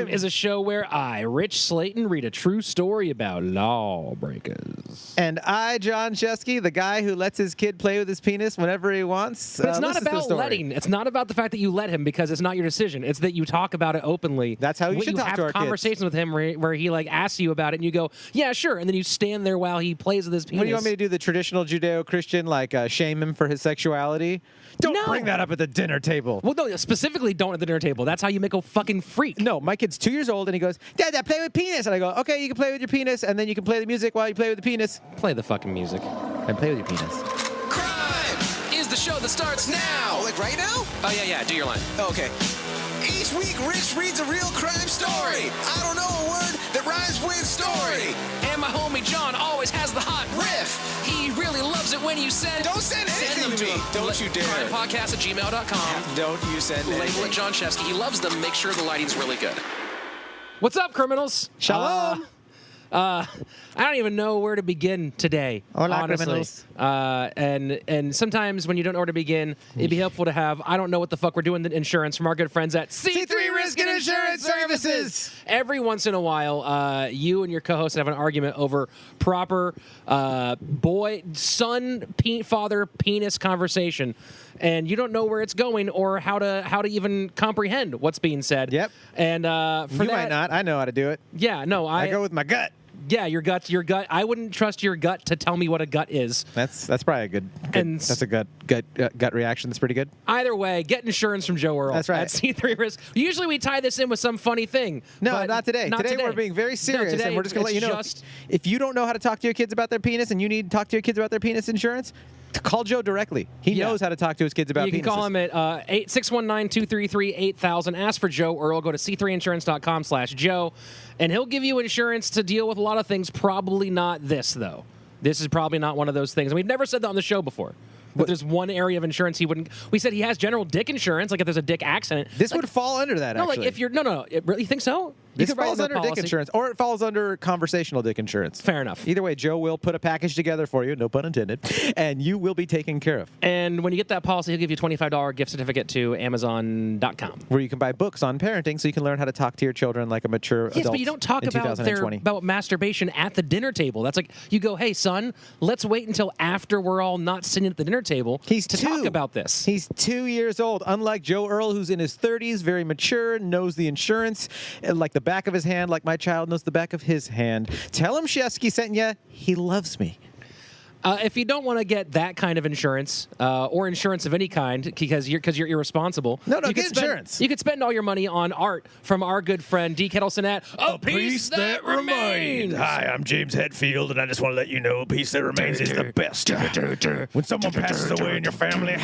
Crime is a show where I, Rich Slaton, read a true story about lawbreakers. And I, John Shefsky, the guy who lets his kid play with his penis whenever he wants. But it's not about letting. It's not about the fact that you let him because it's not your decision. It's that you talk about it openly. That's how you should talk to our kids. You have conversations with him where he like asks you about it and you go, yeah, sure. And then you stand there while he plays with his penis. What do you want me to do? The traditional Judeo-Christian, like shame him for his sexuality? Don't bring that up at the dinner table. Well, no, specifically don't at the dinner table. That's how you make a fucking freak. No, my kid's 2 years old, and he goes, Dad, play with penis. And I go, okay, you can play with your penis, and then you can play the music while you play with the penis. Play the fucking music. And play with your penis. Crime is the show that starts now. Like right now? Oh, yeah, do your line. Okay. Each week, Rich reads a real crime story. I don't know a word that rhymes with story. And my homie John always has the hot riff. He really loves it when you send... Don't send anything to me. Don't you dare. Crimepodcast@gmail.com. Don't you send anything. Label it John Shefsky. He loves them. Make sure the lighting's really good. What's up, criminals? Shalom. I don't even know where to begin today. Hola, honestly. criminals. And sometimes when you don't know where to begin, it'd be helpful to have, I don't know what the fuck we're doing, the insurance from our good friends at C3 Risk and Insurance Services. Every once in a while, you and your co-host have an argument over proper father penis conversation, and you don't know where it's going or how to even comprehend what's being said. Yep. And you might not. I know how to do it. Yeah. No. I go with my gut. Yeah, your gut. I wouldn't trust your gut to tell me what a gut is. That's probably a good that's a gut reaction. That's pretty good. Either way, get insurance from Joe Erle. That's right. At C3 Risk. Usually we tie this in with some funny thing. No, not today. Today we're being very serious, today and we're just going to let you know if you don't know how to talk to your kids about their penis and you need to talk to your kids about their penis insurance, call Joe directly. He knows how to talk to his kids about penises. You can call him at 619-233-8000. Ask for Joe Erle. Go to c3insurance.com/Joe, and he'll give you insurance to deal with a lot of things. Probably not this, though. This is probably not one of those things. And we've never said that on the show before. But there's one area of insurance he wouldn't. We said he has general dick insurance, like if there's a dick accident. This would fall under that, actually. No, like if you're you think so? This falls under dick insurance, or it falls under conversational dick insurance. Fair enough. Either way, Joe will put a package together for you, no pun intended, and you will be taken care of. And when you get that policy, he'll give you a $25 gift certificate to Amazon.com. Where you can buy books on parenting so you can learn how to talk to your children like a mature adult. Yes, but you don't talk about masturbation at the dinner table. That's like, you go, hey, son, let's wait until after we're all not sitting at the dinner table to talk about this. He's 2 years old, unlike Joe Erle, who's in his 30s, very mature, knows the insurance like the back of his hand, like my child knows the back of his hand. Tell him Shefsky sent you. He loves me. If you don't want to get that kind of insurance or insurance of any kind because you're irresponsible, get insurance. You could spend all your money on art from our good friend D. Kettleson at A Piece That Remains. Hi, I'm James Hetfield, and I just want to let you know A Piece That Remains is the best. When someone passes away in your family,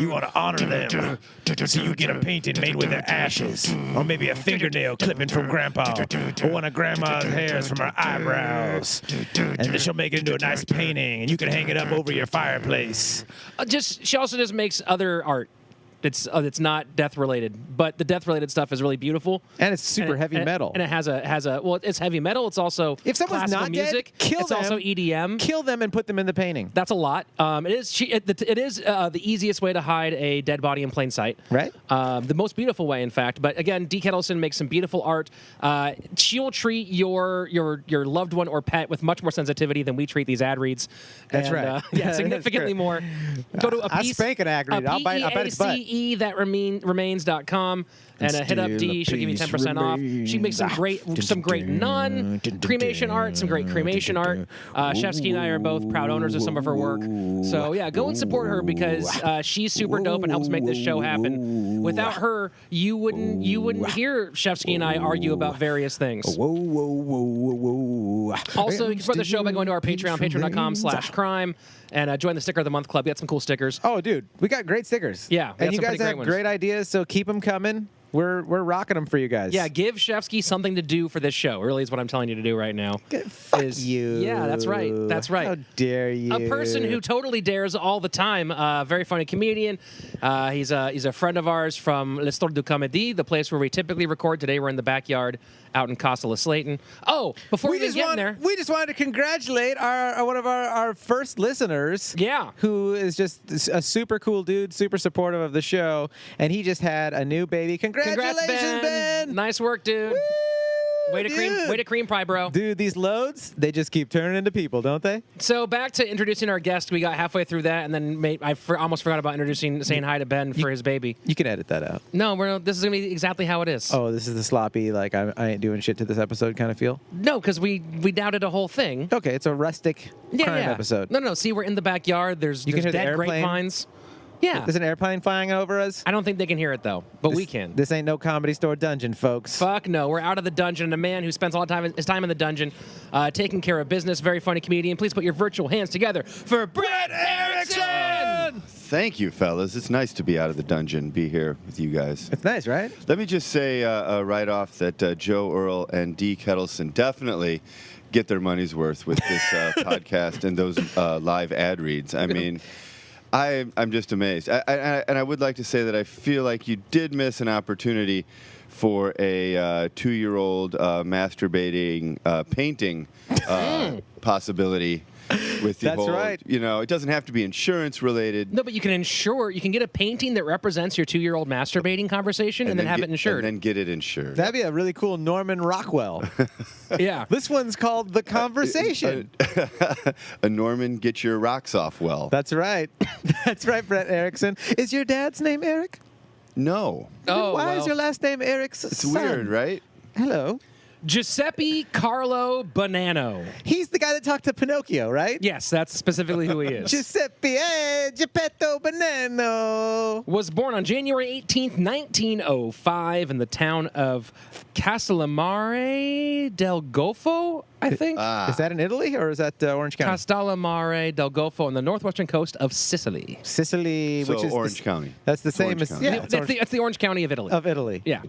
you want to honor them. So you get a painting made with their ashes, or maybe a fingernail clipping from Grandpa, or one of Grandma's hairs from her eyebrows, and then she'll make it into a nice painting, and you can hang it up over your fireplace. She also just makes other art. It's not death related, but the death related stuff is really beautiful, and it's super heavy metal. And it has a well, it's heavy metal. It's also if someone's classical not music. Dead, kill it's them. Also EDM. Kill them and put them in the painting. That's a lot. It is the easiest way to hide a dead body in plain sight. Right. The most beautiful way, in fact. But again, D. Kettleson makes some beautiful art. She will treat your loved one or pet with much more sensitivity than we treat these ad reads. That's right. Yeah, significantly more. Go to I spank an ad read. I'll bite his butt. Remains.com and hit up D. She'll give you 10% off. She makes some great non-cremation art, some great cremation art. Shefsky and I are both proud owners of some of her work. So yeah, go and support her because she's super dope and helps make this show happen. Without her, you wouldn't hear Shefsky and I argue about various things. Also, you can support the show by going to our Patreon, patreon.com/crime. And join the Sticker of the Month Club. We got some cool stickers. Oh, dude, we got great stickers. Yeah, and you guys have great ideas, so keep them coming. We're rocking them for you guys. Yeah, give Shefsky something to do for this show. Really is what I'm telling you to do right now. Fuck you. Yeah, that's right. That's right. How dare you? A person who totally dares all the time. Very funny comedian. He's a friend of ours from L'Histoire du Comédie, the place where we typically record. Today we're in the backyard out in Costa La Slaton. Oh, before we get in there, we just wanted to congratulate one of our first listeners. Yeah, who is just a super cool dude, super supportive of the show, and he just had a new baby. Congratulations. Congratulations, Ben. Nice work, dude. Way to cream pie, bro. Dude, these loads, they just keep turning into people, don't they? So back to introducing our guest. We got halfway through that, and then almost forgot about saying hi to Ben for his baby. You can edit that out. No, this is going to be exactly how it is. Oh, this is the sloppy, like, I ain't doing shit to this episode kind of feel? No, because we doubted a whole thing. Okay, it's a rustic crime episode. No. See, we're in the backyard. There's can hear the dead airplane? grapevines. Yeah. There's an airplane flying over us. I don't think they can hear it, though, but we can. This ain't no Comedy Store dungeon, folks. Fuck no. We're out of the dungeon. And a man who spends a lot of his time in the dungeon taking care of business, very funny comedian. Please put your virtual hands together for Brett Erickson! Thank you, fellas. It's nice to be out of the dungeon, be here with you guys. It's nice, right? Let me just say right off that Joe, Erle, and D. Kettleson definitely get their money's worth with this podcast and those live ad reads. I mean... I'm just amazed. And I would like to say that I feel like you did miss an opportunity for a 2-year-old masturbating painting possibility with the That's whole, right. You know, it doesn't have to be insurance related. No, but you can get a painting that represents your 2-year-old masturbating conversation and then have it insured. And then get it insured. That'd be a really cool Norman Rockwell. Yeah. This one's called The Conversation. A Norman, get your rocks off well. That's right. That's right, Brett Erickson. Is your dad's name Eric? No. Oh, Why is well. your last name Eric's It's son? weird, right? Hello. Giuseppe Carlo Bonanno. He's the guy that talked to Pinocchio, right? Yes, that's specifically who he is. Giuseppe Geppetto Bonanno. Was born on January 18th, 1905 in the town of Castellamare del Golfo, I think. Is that in Italy or is that Orange County? Castellamare del Golfo on the northwestern coast of Sicily. Sicily, So which is Orange County. That's the same Orange as County. yeah, It's the Orange County of Italy. of Italy. Yeah.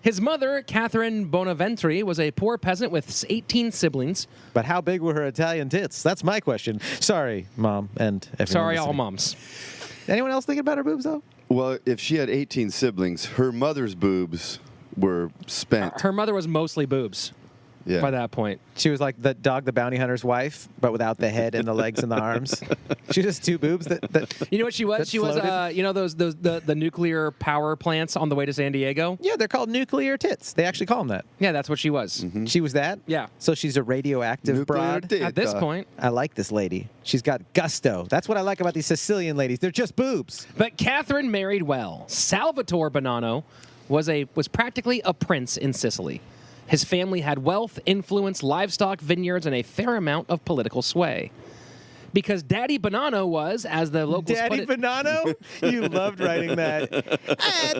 His mother, Catherine Bonaventure, was a poor peasant with 18 siblings. But how big were her Italian tits? That's my question. Sorry, Mom, and everyone. Sorry, all listening. moms. Anyone else thinking about her boobs though? Well, if she had 18 siblings, her mother's boobs were spent. Her mother was mostly boobs Yeah. by that point. She was like the Dog the Bounty Hunter's wife, but without the head and the legs and the arms. She was just two boobs that You know what she was? that She was, floated? you know, the nuclear power plants on the way to San Diego? Yeah, they're called nuclear tits. They actually call them that. Yeah, that's what she was. She was that? Yeah. So she's a radioactive Nuclear broad. tit. At this point. I like this lady. She's got gusto. That's what I like about these Sicilian ladies. They're just boobs. But Catherine married well. Salvatore Bonanno was practically a prince in Sicily. His family had wealth, influence, livestock, vineyards, and a fair amount of political sway. Because Daddy Bonanno was, as the locals Daddy put it, Bonanno? You loved writing that.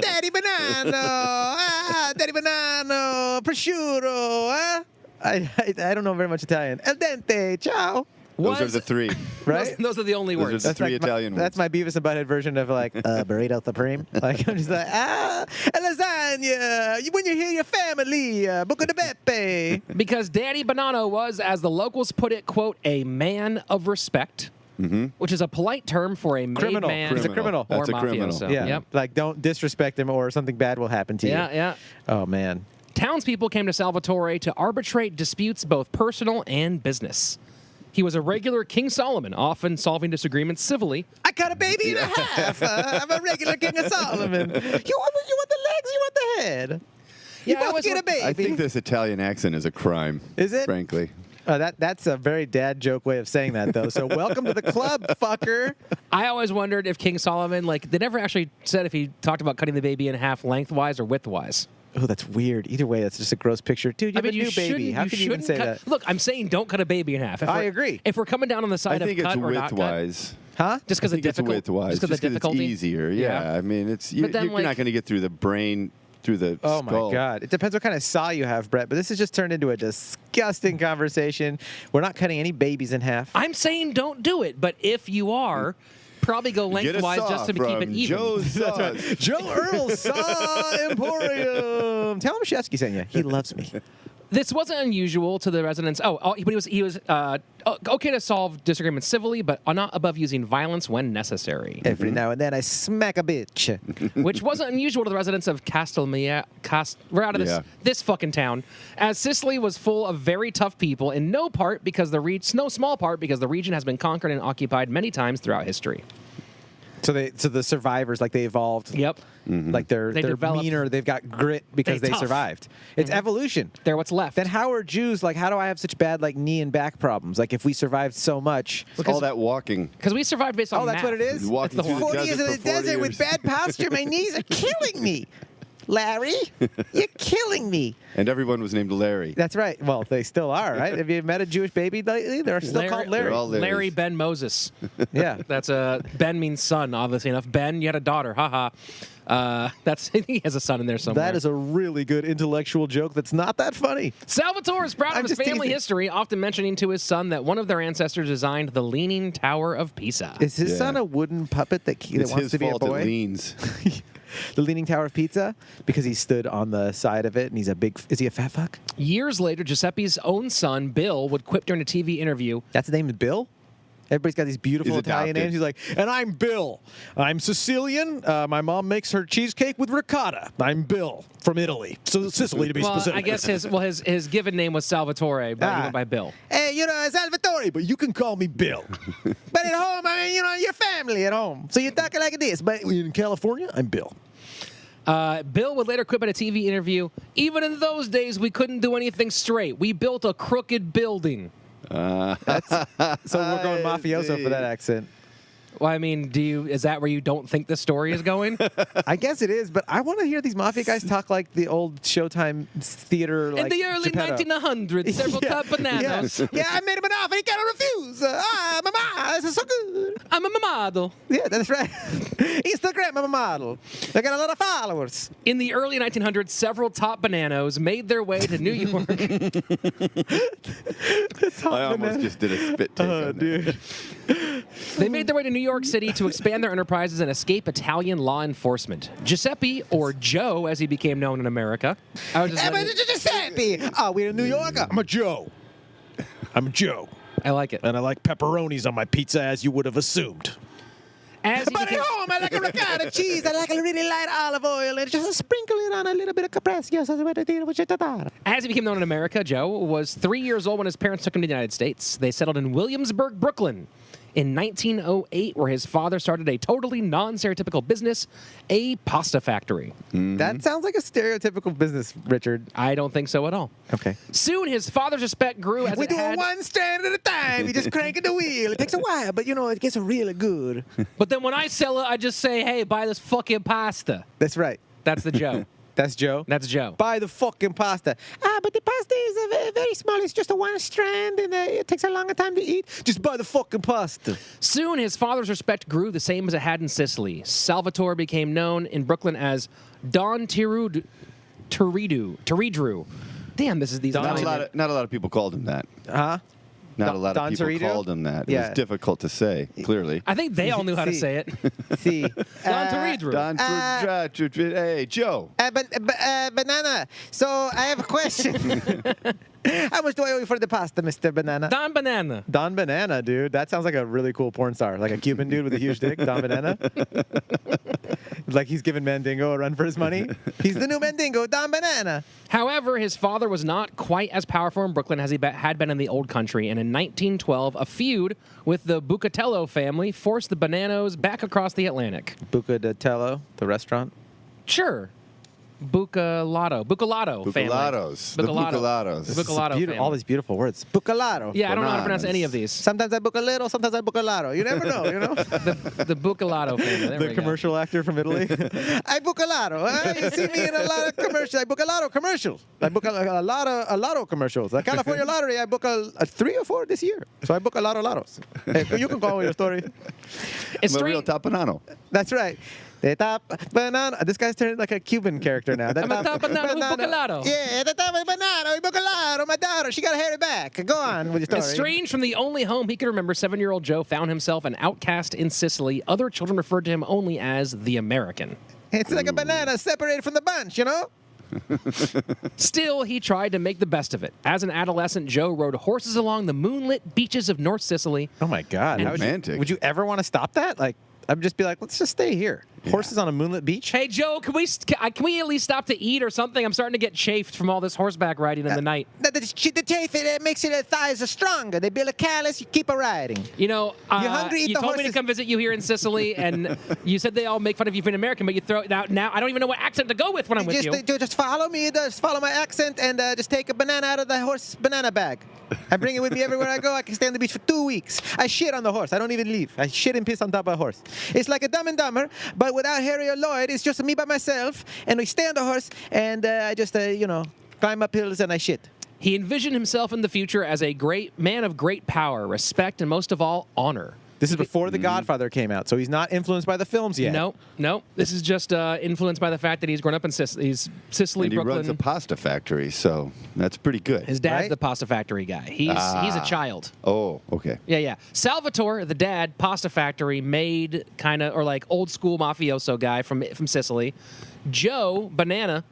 Daddy Bonanno. Daddy Bonanno. Prosciutto. I don't know very much Italian. El dente. Ciao. Those are the three. Right? Those are the only Those are words. the three Italian That's words. my Beavis and Butthead version of like burrito supreme. Like I'm just like lasagna. When you hear your family, buco de pepe. Because Daddy Bonanno was, as the locals put it, quote, a man of respect, which is a polite term for a made Criminal. man. He's a criminal. Or That's a criminal. mafioso. Yeah. Yep. Like don't disrespect him or something bad will happen to you. Yeah, yeah. Oh man. Townspeople came to Salvatore to arbitrate disputes, both personal and business. He was a regular King Solomon, often solving disagreements civilly. I got a baby and a half. I'm a regular King of Solomon. You want the legs? You want the head? You Yeah, I both was get a like- baby. I think this Italian accent is a crime. Is it? Frankly. That's a very dad joke way of saying that, though. So welcome to the club, fucker. I always wondered if King Solomon, like, they never actually said if he talked about cutting the baby in half lengthwise or widthwise. Oh, that's weird. Either way, that's just a gross picture. Dude, you have a new baby. How can you even say cut, that? Look, I'm saying don't cut a baby in half. If I we're- agree. If we're coming down on the I side of think it's cut or not cut, widthwise. Huh? just because I of think it's difficult, widthwise. just because of difficulty. It's easier. Yeah. I mean, it's But then, you're not like- going to get through the brain, through the Oh, skull. my God. It depends what kind of saw you have, Brett. But this has just turned into a disgusting conversation. We're not cutting any babies in half. I'm saying don't do it, but if you are, probably go Get a lengthwise saw just to keep it from even. Joe's Saws. Joe Earle Saw Emporium. Tell him Shefsky sent you. He loves me. This wasn't unusual to the residents. But he was okay to solve disagreements civilly, but not above using violence when necessary. Every now and then I smack a bitch. Which wasn't unusual to the residents of Castellamare. We're out of Yeah. this fucking town, as Sicily was full of very tough people, in no small part because the region has been conquered and occupied many times throughout history. So the survivors, like they evolved. Yep. Like they're developed. meaner. They've got grit because They're they tough. survived. It's evolution. They're what's left. Then how are Jews like? How do I have such bad like knee and back problems? Like if we survived so much. All that walking. Because we survived based on Oh, that's math. what it is. Walking It's the through the 40 years in desert the for 40 desert with years. bad posture. My knees are killing me. Larry, you're killing me. And everyone was named Larry. That's right. Well, they still are, right? Have you met a Jewish baby lately? They're still called Larry. They're all Larrys. Larry Ben Moses. Yeah. That's Ben means son, obviously enough. Ben, you had a daughter. Haha. That's I think he has a son in there somewhere. That is a really good intellectual joke that's not that funny. Salvatore is proud I'm of his just family teasing. history, often mentioning to his son that one of their ancestors designed the Leaning Tower of Pisa. Is his Yeah. son a wooden puppet that It's wants his to be a fault it boy? leans. The Leaning Tower of Pizza? Because he stood on the side of it and he's a big... Is he a fat fuck? Years later, Giuseppe's own son, Bill, would quip during a TV interview. That's the name of Bill? Everybody's got these beautiful He's Italian adopted. names. He's like, and I'm Bill. I'm Sicilian. My mom makes her cheesecake with ricotta. I'm Bill from Italy. So Sicily, to be Well, specific. I guess his given name was Salvatore, but he went by Bill. Hey, Salvatore, but you can call me Bill. But at home, I mean, your family at home. So you're talking like this. But in California, I'm Bill. Bill would later quip at a TV interview. Even in those days, we couldn't do anything straight. We built a crooked building. So we're going mafioso for that accent. Well, I mean, is that where you don't think the story is going? I guess it is, but I want to hear these mafia guys talk like the old Showtime theater. In Like the early Geppetto. 1900s, several top bananas. Yeah, I made him an offer. He can't refuse. Mama, this is so good. I'm a mamado. Yeah, that's right. Instagram, I'm a model. I got a lot of followers. In the early 1900s, several top bananos made their way to New York. I almost just did a spit take on that. Dude. They made their way to New York City to expand their enterprises and escape Italian law enforcement. Giuseppe, or Joe, as he became known in America. I was just Giuseppe. Oh, we're in New York. I'm a Joe. I'm Joe. I like it. And I like pepperonis on my pizza, as you would have assumed. As he But at became, home, I like a ricotta cheese. I like a really light olive oil and just sprinkle it on a little bit of caprese. as he became known in America, Joe was 3 years old when his parents took him to the United States. They settled in Williamsburg, Brooklyn. In 1908, where his father started a totally non-stereotypical business, a pasta factory. That sounds like a stereotypical business, Richard. I don't think so at all. Okay. Soon, his father's respect grew as We it do had... it one strand at a time. You just cranking the wheel. It takes a while, but it gets really good. But then when I sell it, I just say, hey, buy this fucking pasta. That's right. That's the Joe. That's Joe. That's Joe. Buy the fucking pasta. But the pasta is very small. It's just a one strand, and it takes a longer time to eat. Just buy the fucking pasta. Soon, his father's respect grew the same as it had in Sicily. Salvatore became known in Brooklyn as Don Tiridru. Damn, this is these Not Italian a lot of people called him that. Huh? Not a lot Don of people Torito? called him that. It Yeah. was difficult to say, clearly. I think they all knew how to See. say it. See. Don Tiridru. Hey, Joe. Banana. So I have a question. How much do I owe you for the pasta, Mr. Banana? Don Banana. Don Banana, dude. That sounds like a really cool porn star. Like a Cuban dude with a huge dick. Don Banana. Like he's giving Mandingo a run for his money. He's the new Mandingo, Don Banana. However, his father was not quite as powerful in Brooklyn as he had been in the old country, and in 1912, a feud with the Bucatello family forced the Bananos back across the Atlantic. Bucatello, the restaurant. Sure. Bucalato family. Bucalatos. The Bucalatos. The Bucalato family. All these beautiful words. Bucalaro. Yeah, I don't know how to pronounce Bananas. any of these. Sometimes I book a little, sometimes I book a lotto. You never know, The Bucalato family. There we The go. commercial actor from Italy. I book a lotto. You see me in a lot of commercials. I book a lotto commercial. I book a lot of commercials. The California Lottery, I book a 3 or 4 this year. So I book a lot of lottos. Hey, you can call me your story. It's I'm a real strange. tapanano. That's right. The top banana. This guy's turning like a Cuban character now. I'm a top banana with Bucalato. Yeah, the top banana with Bucalato. My daughter, she got a hairy back. Go on with your story. Estranged from the only home he could remember, 7-year-old Joe found himself an outcast in Sicily. Other children referred to him only as the American. It's like a banana separated from the bunch, you know? Still, he tried to make the best of it. As an adolescent, Joe rode horses along the moonlit beaches of North Sicily. Oh, my God. And How would romantic. would you ever want to stop that? Like, I'd just be like, let's just stay here. Horses on a moonlit beach? Hey, Joe, can we at least stop to eat or something? I'm starting to get chafed from all this horseback riding in the night. The chafe, it makes your thighs are stronger. They build a callus, you keep a riding. You know, You're hungry, eat you the told me to horses. come visit you here in Sicily, and you said they all make fun of you for being American, but you throw it out now. I don't even know what accent to go with when I'm with you. Just follow me, just follow my accent, and just take a banana out of the horse banana bag. I bring it with me everywhere I go. I can stay on the beach for 2 weeks. I shit on the horse. I don't even leave. I shit and piss on top of a horse. It's like a Dumb and Dumber, but without Harry or Lloyd. It's just me by myself, and we stay on the horse, and I just, climb up hills and I shit. He envisioned himself in the future as a great man of great power, respect, and most of all, honor. This is before The Godfather came out, so he's not influenced by the films yet. No. This is just influenced by the fact that he's grown up in Sicily. He's Sicily, And he Brooklyn. runs a pasta factory, so that's pretty good. His dad's Right? the pasta factory guy. He's a child. Oh, okay. Yeah. Salvatore, the dad, pasta factory, made kind of, or like old school mafioso guy from Sicily. Joe Bonanno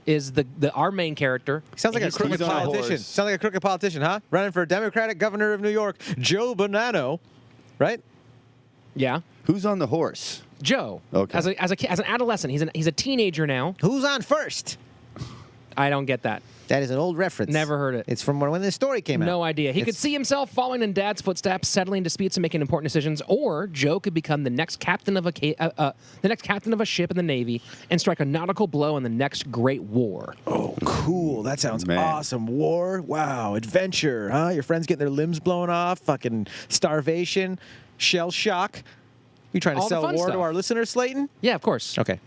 is our main character. Sounds like a crooked he's on a politician. horse. Sounds like a crooked politician, huh? Running for Democratic governor of New York, Joe Bonanno, right? Yeah. Who's on the horse? Joe. Okay. As an adolescent, he's a teenager now. Who's on first? I don't get that. That is an old reference. Never heard it. It's from when this story came out. No idea. He could see himself following in Dad's footsteps, settling disputes and making important decisions, or Joe could become the next captain of a ship in the Navy and strike a nautical blow in the next great war. Oh, cool. That sounds Man. awesome. War? Wow. Adventure, huh? Your friends getting their limbs blown off, fucking starvation, shell shock. You trying to All the sell fun war stuff. to our listeners, Slaton? Yeah, of course. Okay.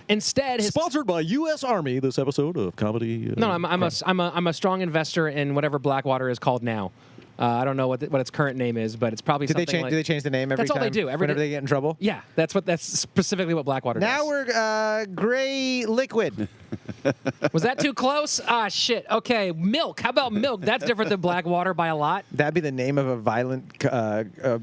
Instead, his Sponsored by U.S. Army, this episode of Comedy. no, I'm a strong investor in whatever Blackwater is called now. I don't know what its current name is, but it's probably Do they something change? like. Do they change the name every That's all time? they do. Every whenever day- they get in trouble. Yeah, that's specifically what Blackwater Now does. we're gray liquid. Was that too close? Ah, shit. Okay, milk. How about milk? That's different than Blackwater by a lot. That'd be the name of a violent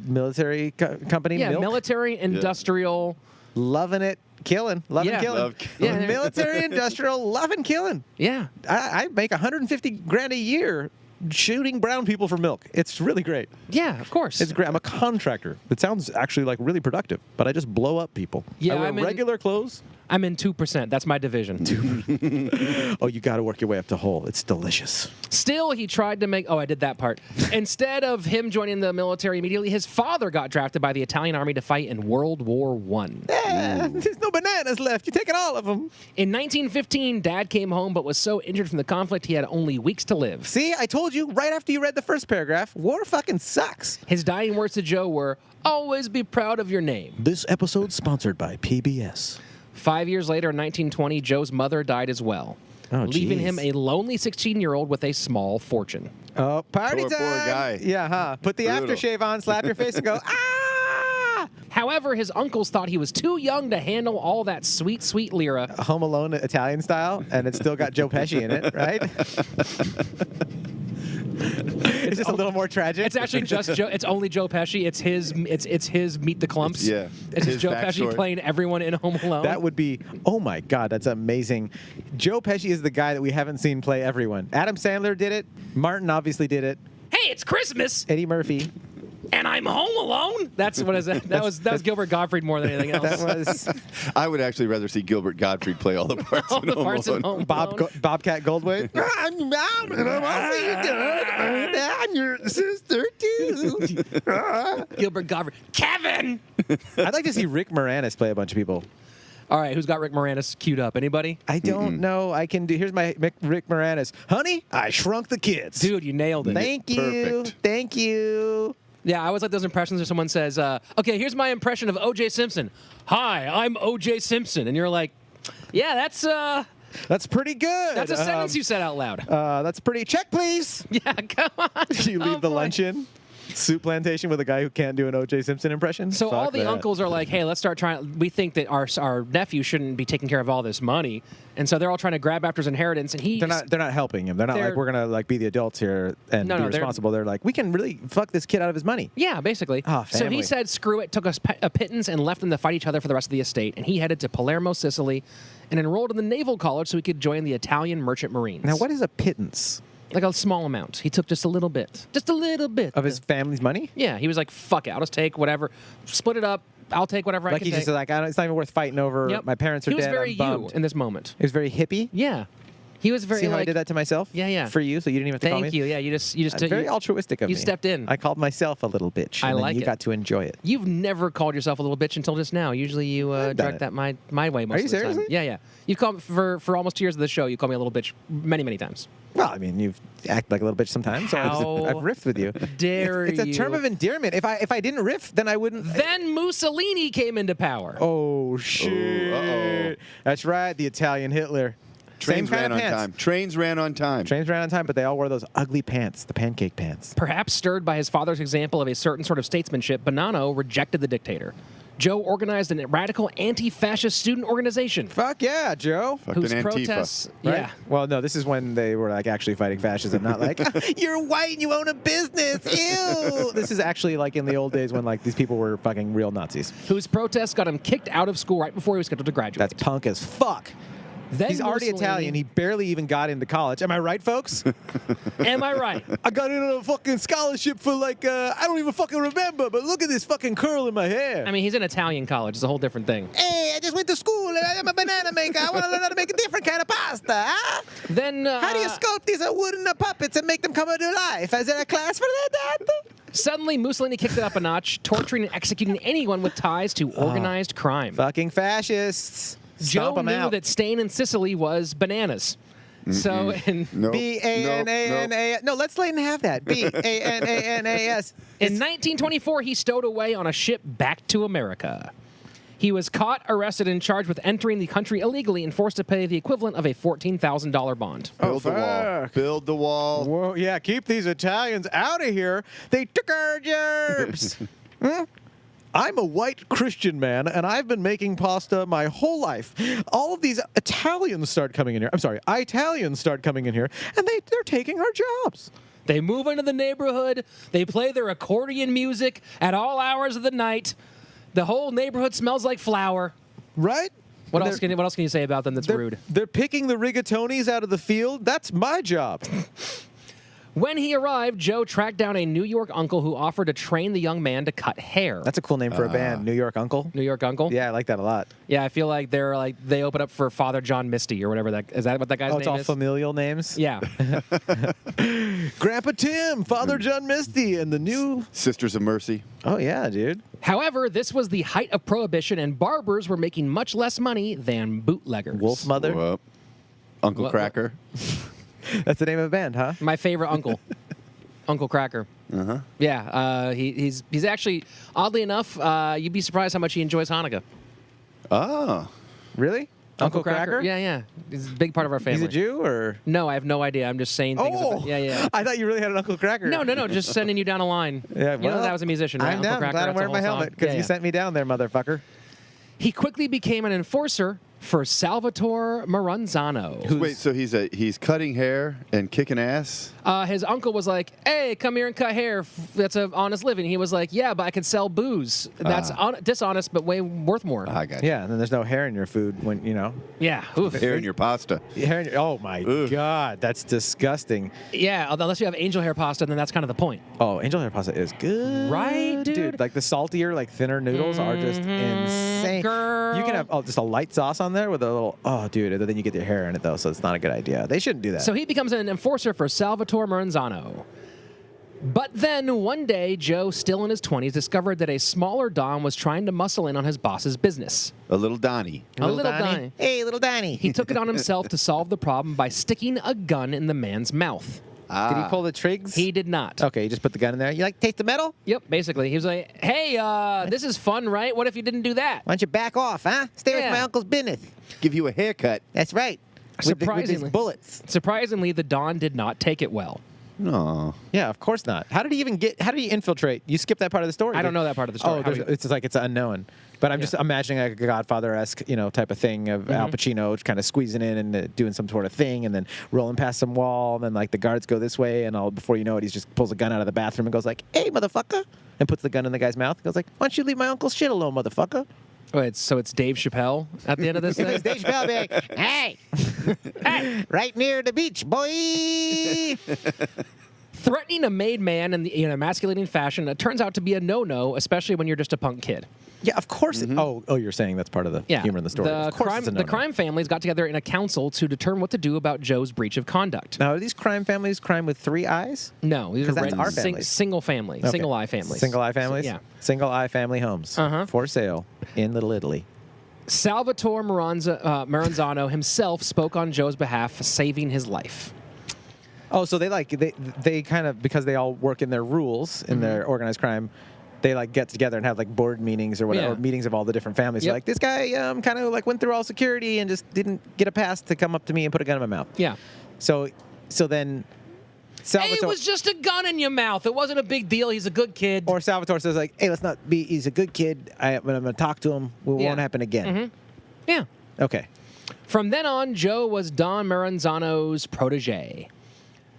military company. Yeah, Milk? military, industrial. Loving it, killing, loving Yeah. killing. Love killing. Yeah. Military, industrial, loving killing. Yeah. I make $150,000 a year shooting brown people for milk. It's really great. Yeah, of course. It's great. I'm a contractor. It sounds actually like really productive, but I just blow up people. Yeah, I wear I'm in- regular clothes. I'm in 2%. That's my division. Oh, you got to work your way up to whole. It's delicious. Still, he tried to make. Oh, I did that part. Instead of him joining the military immediately, his father got drafted by the Italian army to fight in World War I. There's no bananas left. You're taking all of them. In 1915, Dad came home but was so injured from the conflict he had only weeks to live. See, I told you right after you read the first paragraph, war fucking sucks. His dying words to Joe were, "Always be proud of your name." This episode sponsored by PBS. 5 years later, in 1920, Joe's mother died as well, Oh, leaving jeez. him a lonely 16-year-old with a small fortune. Oh, party Poor time. guy. Yeah, huh? Put the Brutal. aftershave on, slap your face, and go, ah! However, his uncles thought he was too young to handle all that sweet, sweet lira. Home Alone Italian style, and it's still got Joe Pesci in it, right? It's just a little more tragic. It's actually just Joe. It's only Joe Pesci. It's his. It's his Meet the Clumps. Yeah. It's His just Joe Pesci backstory. playing everyone in Home Alone. That would be, oh my God, that's amazing. Joe Pesci is the guy that we haven't seen play everyone. Adam Sandler did it. Martin obviously did it. Hey, it's Christmas, Eddie Murphy. and I'm home alone. That's what is that? That was Gilbert Gottfried more than anything else. That was I would actually rather see Gilbert Gottfried play all the parts all in the Home parts in Alone. Home Bobcat Alone. Goldthwait. I'm your sister too. Gilbert Gottfried. Kevin. I'd like to see Rick Moranis play a bunch of people. All right, who's got Rick Moranis queued up? Anybody? I don't know. I can do. Here's my Rick Moranis. Honey, I shrunk the kids. Dude, you nailed it. Thank you. Perfect. Thank you. Yeah, I always like those impressions where someone says, okay, here's my impression of O.J. Simpson. Hi, I'm O.J. Simpson. And you're like, yeah, That's pretty good. that's a sentence you said out loud. That's pretty. Check, please. Yeah, come on. You leave Oh, the boy. lunch in. Soup plantation with a guy who can't do an O.J. Simpson impression. So all Fuck the that. uncles are like, hey, let's start trying. We think that our nephew shouldn't be taking care of all this money. And so they're all trying to grab after his inheritance. And he's They're not helping him. They're not They're- like, we're gonna like be the adults here and No, be no, they're- responsible. They're like, we can really fuck this kid out of his money. Yeah, basically. Ah, so family. he said, screw it, took a pittance and left them to fight each other for the rest of the estate. And he headed to Palermo, Sicily, and enrolled in the Naval College so he could join the Italian Merchant Marines. Now, what is a pittance Like a small amount. He took just a little bit. Just a little bit. of his family's money? Yeah, he was like, fuck it, I'll just take whatever, split it up, I'll take whatever I Like can he's take. just like, it's not even worth fighting over. Yep. My parents are He was dead. very I'm bummed. you in this moment. He was very hippie. Yeah. He was very See how I like, did that to myself? Yeah, yeah. For you, so you didn't even have to call me? thank you. Yeah, you just Very you, altruistic of you me. stepped in. I called myself a little bitch. I and then like you it. got to enjoy it. You've never called yourself a little bitch until just now. Usually you done direct it. that my way most Are you of the time. seriously? Yeah, yeah. You've called for almost 2 years of the show. You called me a little bitch many times. Well, I mean, you've acted like a little bitch sometimes, so How I've riffed with you. dare It's a term you. of endearment. If I didn't riff, then I wouldn't. Then Mussolini came into power. Oh shit! uh-oh. That's right, the Italian Hitler. Trains Same ran kind on of pants. time. Trains ran on time. Trains ran on time, but they all wore those ugly pants, the pancake pants. Perhaps stirred by his father's example of a certain sort of statesmanship, Bonanno rejected the dictator. Joe organized a radical anti-fascist student organization Fuck yeah, Joe. Fucking whose Antifa. protests, Right? yeah, Well, no, this is when they were like actually fighting fascism, not like you're white and you own a business. Ew. This is actually like in the old days when like these people were fucking real Nazis. whose protests got him kicked out of school right before he was scheduled to graduate. That's punk as fuck. Then He's already Mussolini- Italian. He barely even got into college. Am I right, folks? Am I right? I got into a fucking scholarship for like, I don't even fucking remember, but look at this fucking curl in my hair. I mean, he's in Italian college. It's a whole different thing. Hey, I just went to school. I'm a banana maker. I want to learn how to make a different kind of pasta. Huh? Then How do you sculpt these wooden puppets and make them come to life? Is there a class for that? Suddenly, Mussolini kicked it up a notch, torturing and executing anyone with ties to organized crime. Fucking fascists. Joe Stomp 'em knew out. that staying in Sicily was bananas. So, in No. B-A-N-A-N-A. No, let Slaton have that. B-A-N-A-N-A-S. in 1924, he stowed away on a ship back to America. He was caught, arrested, and charged with entering the country illegally and forced to pay the equivalent of a $14,000 bond. Build the wall. fuck. Build the wall. Whoa, yeah, keep these Italians out of here. They took our jobs. I'm a white Christian man, and I've been making pasta my whole life. All of these Italians start coming in here. I'm sorry, Italians start coming in here, and they're taking our jobs. They move into the neighborhood. They play their accordion music at all hours of the night. The whole neighborhood smells like flour. Right? What And else can you say about them that's they're, rude? They're picking the rigatonis out of the field. That's my job. When he arrived, Joe tracked down a New York uncle who offered to train the young man to cut hair. That's a cool name for a band, New York Uncle. New York uncle? Yeah, I like that a lot. Yeah, I feel like they open up for Father John Misty or whatever that is. That what that guy's Oh, name it's all is? familial names? Yeah. Grandpa Tim, Father John Misty, and the new... Sisters of Mercy. Oh, yeah, dude. However, this was the height of prohibition, and barbers were making much less money than bootleggers. Wolf Mother. Whoop. Uncle What- Cracker. That's the name of a band, huh? My favorite uncle, Uncle Cracker. Uh-huh. Yeah, he's actually oddly enough, you'd be surprised how much he enjoys Hanukkah. Oh. Really? Uncle Cracker? Yeah, yeah. He's a big part of our family. He's a Jew, or...? No, I have no idea. I'm just saying things. Oh! About, yeah. I thought you really had an Uncle Cracker. No, just sending you down a line. Yeah, you know well, that was a musician, right? I'm Uncle down. Cracker, Glad I'm that's a wearing my whole helmet, song. because Yeah, you yeah. sent me down there, motherfucker. He quickly became an enforcer for Salvatore Maranzano. Wait, so he's cutting hair and kicking ass? His uncle was like, "Hey, come here and cut hair. That's an honest living." He was like, "Yeah, but I could sell booze. That's dishonest, but way worth more." I got you. Yeah, and then there's no hair in your food when, you know. Yeah. Oof. Hair in your pasta. Hair in your, oh, my Ugh. God. That's disgusting. Yeah, unless you have angel hair pasta, then that's kind of the point. Oh, angel hair pasta is good. Right, dude? Like the saltier, like thinner noodles are just insane. girl. You can have just a light sauce on there with a little, oh, dude, and then you get your hair in it, though, so it's not a good idea. They shouldn't do that. So he becomes an enforcer for Salvatore Maranzano. But then one day, Joe, still in his 20s, discovered that a smaller Don was trying to muscle in on his boss's business. A little Donnie. A little Donnie. Hey, little Donnie. He took it on himself to solve the problem by sticking a gun in the man's mouth. Did he pull the trigs? He did not. Okay, you just put the gun in there. You like taste the metal? Yep, basically. He was like, "Hey, this is fun, right? What if you didn't do that?" Why don't you back off, huh? Stay with Yeah. my uncle's business. Give you a haircut. That's right. With Surprisingly. these bullets. Surprisingly, the Don did not take it well. No. Yeah, of course not. How did he infiltrate? You skipped that part of the story. I don't know that part of the story. Oh, How it's just like it's unknown. But I'm just imagining like a Godfather-esque, type of thing of Al Pacino kind of squeezing in and doing some sort of thing, and then rolling past some wall, and then like the guards go this way, and before you know it, he just pulls a gun out of the bathroom and goes like, "Hey, motherfucker," and puts the gun in the guy's mouth. He goes like, "Why don't you leave my uncle's shit alone, motherfucker?" Wait, so it's Dave Chappelle at the end of this thing? It's Dave Chappelle being like, "Hey, hey, right near the beach, boy." Threatening a made man in an emasculating fashion, it turns out to be a no-no, especially when you're just a punk kid. Yeah, of course. You're saying that's part of the humor in the story. The Of course it's a the no-no. crime families got together in a council to determine what to do about Joe's breach of conduct. Now, are these crime families crime with 3 eyes? No, these are 'Cause that's our families. single family, Okay. single eye families. Single eye families? Yeah. Single eye family homes. For sale in Little Italy. Salvatore Maranzano himself spoke on Joe's behalf, saving his life. Oh, so they kind of, because they all work in their rules in their organized crime, they like get together and have like board meetings or whatever, Yeah. or meetings of all the different families. Yep. Like, this guy kind of like went through all security and just didn't get a pass to come up to me and put a gun in my mouth. Yeah. So then Salvatore, Hey, it was just a gun in your mouth. It wasn't a big deal. He's a good kid. or Salvatore says like, hey, let's not be, he's a good kid. I'm going to talk to him. It Yeah. won't happen again. Yeah. Okay. From then on, Joe was Don Maranzano's protege.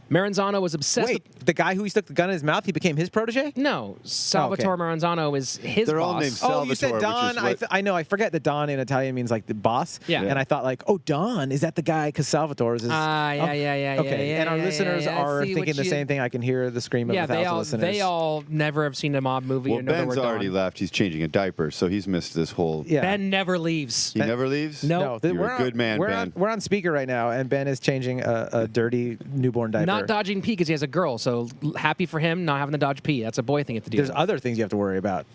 Maranzano was obsessed Wait, the guy who he stuck the gun in his mouth, he became his protege? No, Salvatore Maranzano is his They're all boss. named Oh, you said Salvatore, Don. which is what- I know. I forget that Don in Italian means like the boss. Yeah. And I thought like, oh, Don, is that the guy? Because Salvatore is his. Yeah. Okay. And our listeners are thinking the same thing. I can hear the scream of Yeah, 1,000 listeners. they all never have seen a mob movie Well, or know the Ben's word already Don. left. He's changing a diaper, so he's missed this whole. Yeah. Ben never leaves. He never leaves? No. No, You're a good man, we're Ben. we're on speaker right now, and Ben is changing a dirty newborn diaper. Not dodging pee because he has a girl, so happy for him not having to dodge pee. That's a boy thing you have to deal There's with. other things you have to worry about.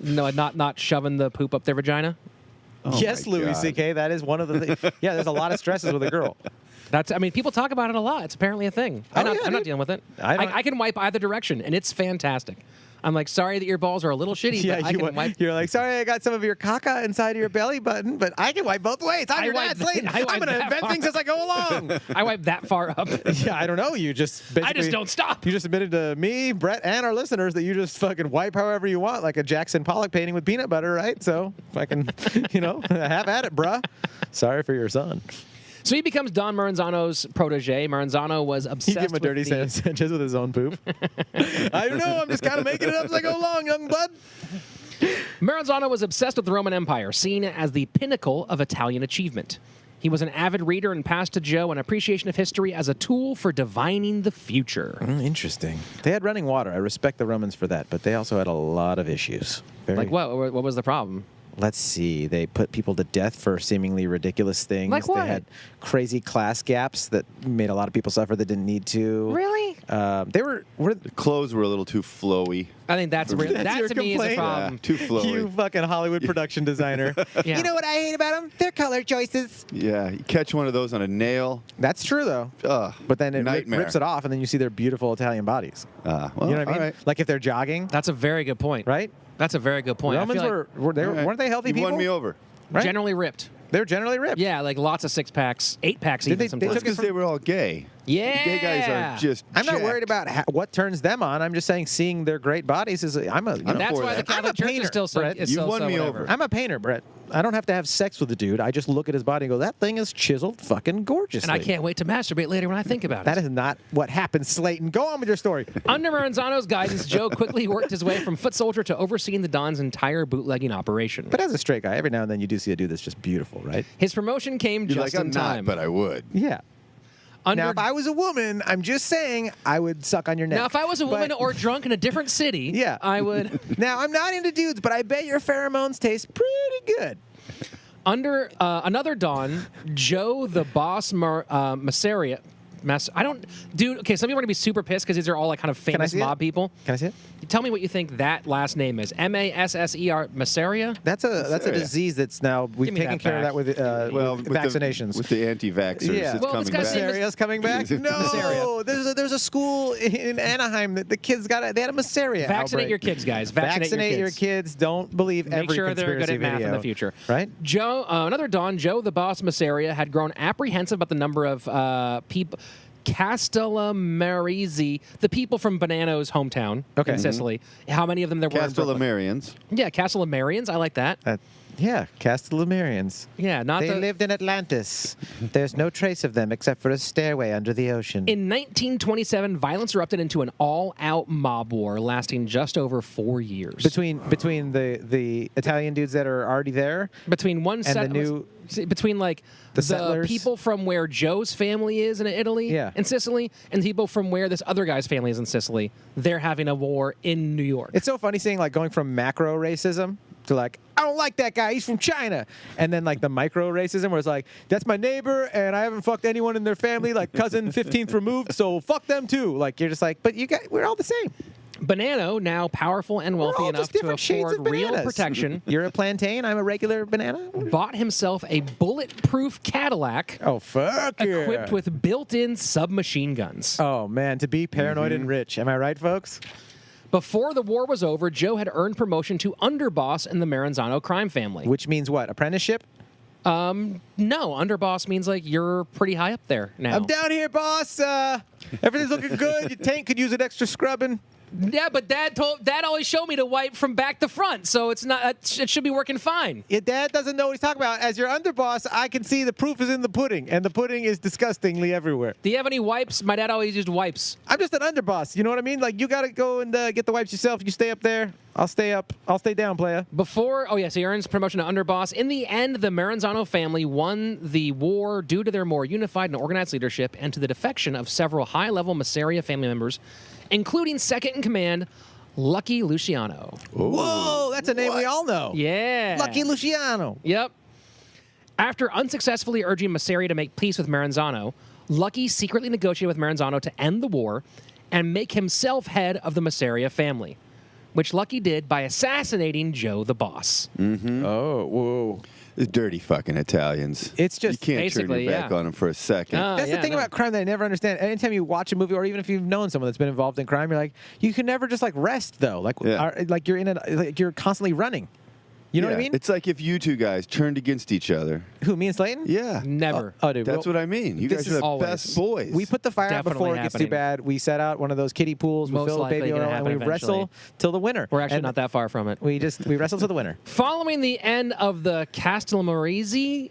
No, not shoving the poop up their vagina. Yes, my Louis God. C.K. That is one of the things. Yeah, there's a lot of stresses with a girl. I mean, people talk about it a lot. It's apparently a thing. I'm yeah, not dude. dealing with it. I don't- I can wipe either direction, and it's fantastic. I'm like, sorry that your balls are a little shitty, Yeah, but I can wipe. you're like, sorry, I got some of your caca inside of your belly button, but I can wipe both ways. I'm I your wipe dad, Slaton. I wipe I'm going to that invent far. things as I go along. I wipe that far up. Yeah, I don't know. You just basically. don't stop. You just admitted to me, Brett, and our listeners that you just fucking wipe however you want, like a Jackson Pollock painting with peanut butter, right? So fucking, have at it, bruh. Sorry for your son. So he becomes Don Maranzano's protege. Maranzano was You obsessed give him a dirty with the, Sanchez with his own poop. I don't know. I'm just kind of making it up as I go along, young bud. Maranzano was obsessed with the Roman Empire, seen as the pinnacle of Italian achievement. He was an avid reader and passed to Joe an appreciation of history as a tool for divining the future. Interesting. They had running water. I respect the Romans for that, but they also had a lot of issues. Like what? What was the problem? Let's see. They put people to death for seemingly ridiculous things. Like what? They had crazy class gaps that made a lot of people suffer that didn't need to. Really? They were Clothes were a little too flowy. I think that's That's that your to me is a complaint? problem. Yeah, too flowy. you fucking Hollywood production designer. Yeah. You know what I hate about them? Their color choices. Yeah, you catch one of those on a nail. That's true though. Ugh, But then it nightmare. rips it off, and then you see their beautiful Italian bodies. Well, You know what I mean? all right. Like if they're jogging, That's a very good point. right? That's a very good point. I Romans feel like weren't All right. they healthy you people? won me over. right? generally ripped. They were generally ripped. Yeah, like lots of 6-packs, 8-packs Did even they sometimes. took it Because they were all gay. Yeah. Gay guys are just. I'm not jacked. worried about what turns them on. I'm just saying seeing their great bodies is. I'm a. And that's for why the that. Catholic I'm a Church painter, is still so. Brett. Is You so, won so me whatever. over. I'm a painter, Brett. I don't have to have sex with the dude. I just look at his body and go, that thing is chiseled fucking gorgeously. And I can't wait to masturbate later when I think about That it. is not what happened, Slaton. Go on with your story. Under Maranzano's guidance, Joe quickly worked his way from foot soldier to overseeing the Don's entire bootlegging operation. But as a straight guy, every now and then you do see a dude that's just beautiful, right? His promotion came You're just like, in I'm time. not, but I would. Yeah. Under, Now, if I was a woman, I'm just saying I would suck on your neck. now, if I was a woman But- or drunk in a different city, Yeah. I would. Now, I'm not into dudes, but I bet your pheromones taste pretty good. Under another Don, Joe the Boss Masseria. I don't, dude. Okay, some people are gonna be super pissed because these are all like kind of famous see it? mob people. Can I see it? Tell me what you think that last name is. Masser Masseria. That's a Syria. disease that's now we've Give me taken that care of back. that with vaccinations. With the anti-vaxxers, Yeah. it's Well, coming it's got back. same- Maseria's coming back? No, Masseria. there's a school in Anaheim that the kids they had a Masseria Vaccinate outbreak. your kids, guys. Vaccinate your kids. Don't believe Make every sure they're good conspiracy at math video. in the future. Right? Joe, another Don, Joe the Boss Masseria, had grown apprehensive about the number of people. Castellammarese, the people from Bonanno's hometown in Sicily. How many of them there were in Brooklyn? Castellamarians. Yeah, Castellamarians. I like that. Yeah, Castellamarians. Yeah, not They the. lived in Atlantis. There's no trace of them except for a stairway under the ocean. In 1927, violence erupted into an all-out mob war lasting just over 4 years. between the Italian dudes that are already there. Between one and set, the new- between like the settlers. people from where Joe's family is in Italy, Yeah. and Sicily, and people from where this other guy's family is in Sicily, they're having a war in New York. It's so funny seeing like going from macro racism to like, I don't like that guy. He's from China. And then like the micro racism where it's like, that's my neighbor and I haven't fucked anyone in their family, like cousin 15th removed, so fuck them too. Like you're just like, but we're all the same. Bonanno, now powerful and wealthy enough to afford real protection, You're a plantain, I'm a regular banana. bought himself a bulletproof Cadillac Oh, fuck yeah. equipped with built-in submachine guns. Oh, man, to be paranoid and rich. Am I right, folks? Before the war was over, Joe had earned promotion to underboss in the Maranzano crime family. Which means what? Apprenticeship? No, underboss means like you're pretty high up there now. I'm down here, boss. Everything's looking good. Your tank could use an extra scrubbing. Yeah, but Dad always showed me to wipe from back to front, so it's not. It should be working fine. Your dad doesn't know what he's talking about. As your underboss, I can see the proof is in the pudding, and the pudding is disgustingly everywhere. Do you have any wipes? My dad always used wipes. I'm just an underboss. You know what I mean? Like, you got to go and get the wipes yourself. You stay up there. I'll stay up. I'll stay down, playa. So he earns promotion to underboss. In the end, the Maranzano family won the war due to their more unified and organized leadership and to the defection of several high-level Masseria family members, including second in command, Lucky Luciano. Whoa, that's a name we all know. Yeah. Lucky Luciano. Yep. After unsuccessfully urging Masseria to make peace with Maranzano, Lucky secretly negotiated with Maranzano to end the war and make himself head of the Masseria family, which Lucky did by assassinating Joe the boss. Mm-hmm. Oh, whoa. The dirty fucking Italians. It's just you can't turn your basically, back yeah. on them for a second. That's the thing about crime that I never understand. Anytime you watch a movie, or even if you've known someone that's been involved in crime, you're like, you can never just like rest though. Like, Yeah. like you're you're constantly running. You know what I Yeah. mean? It's like if you two guys turned against each other. Who, me and Slayton? Yeah. Never. Oh, dude. That's what I mean. You this guys is are the always- best boys. We put the fire out Definitely before it gets too happening. bad. We set out one of those kiddie pools. We Most fill it with likely baby gonna oil, and we happen wrestle eventually. till the winner. We're actually And not that far from it. We wrestle till the winner. Following the end of the Castellammarese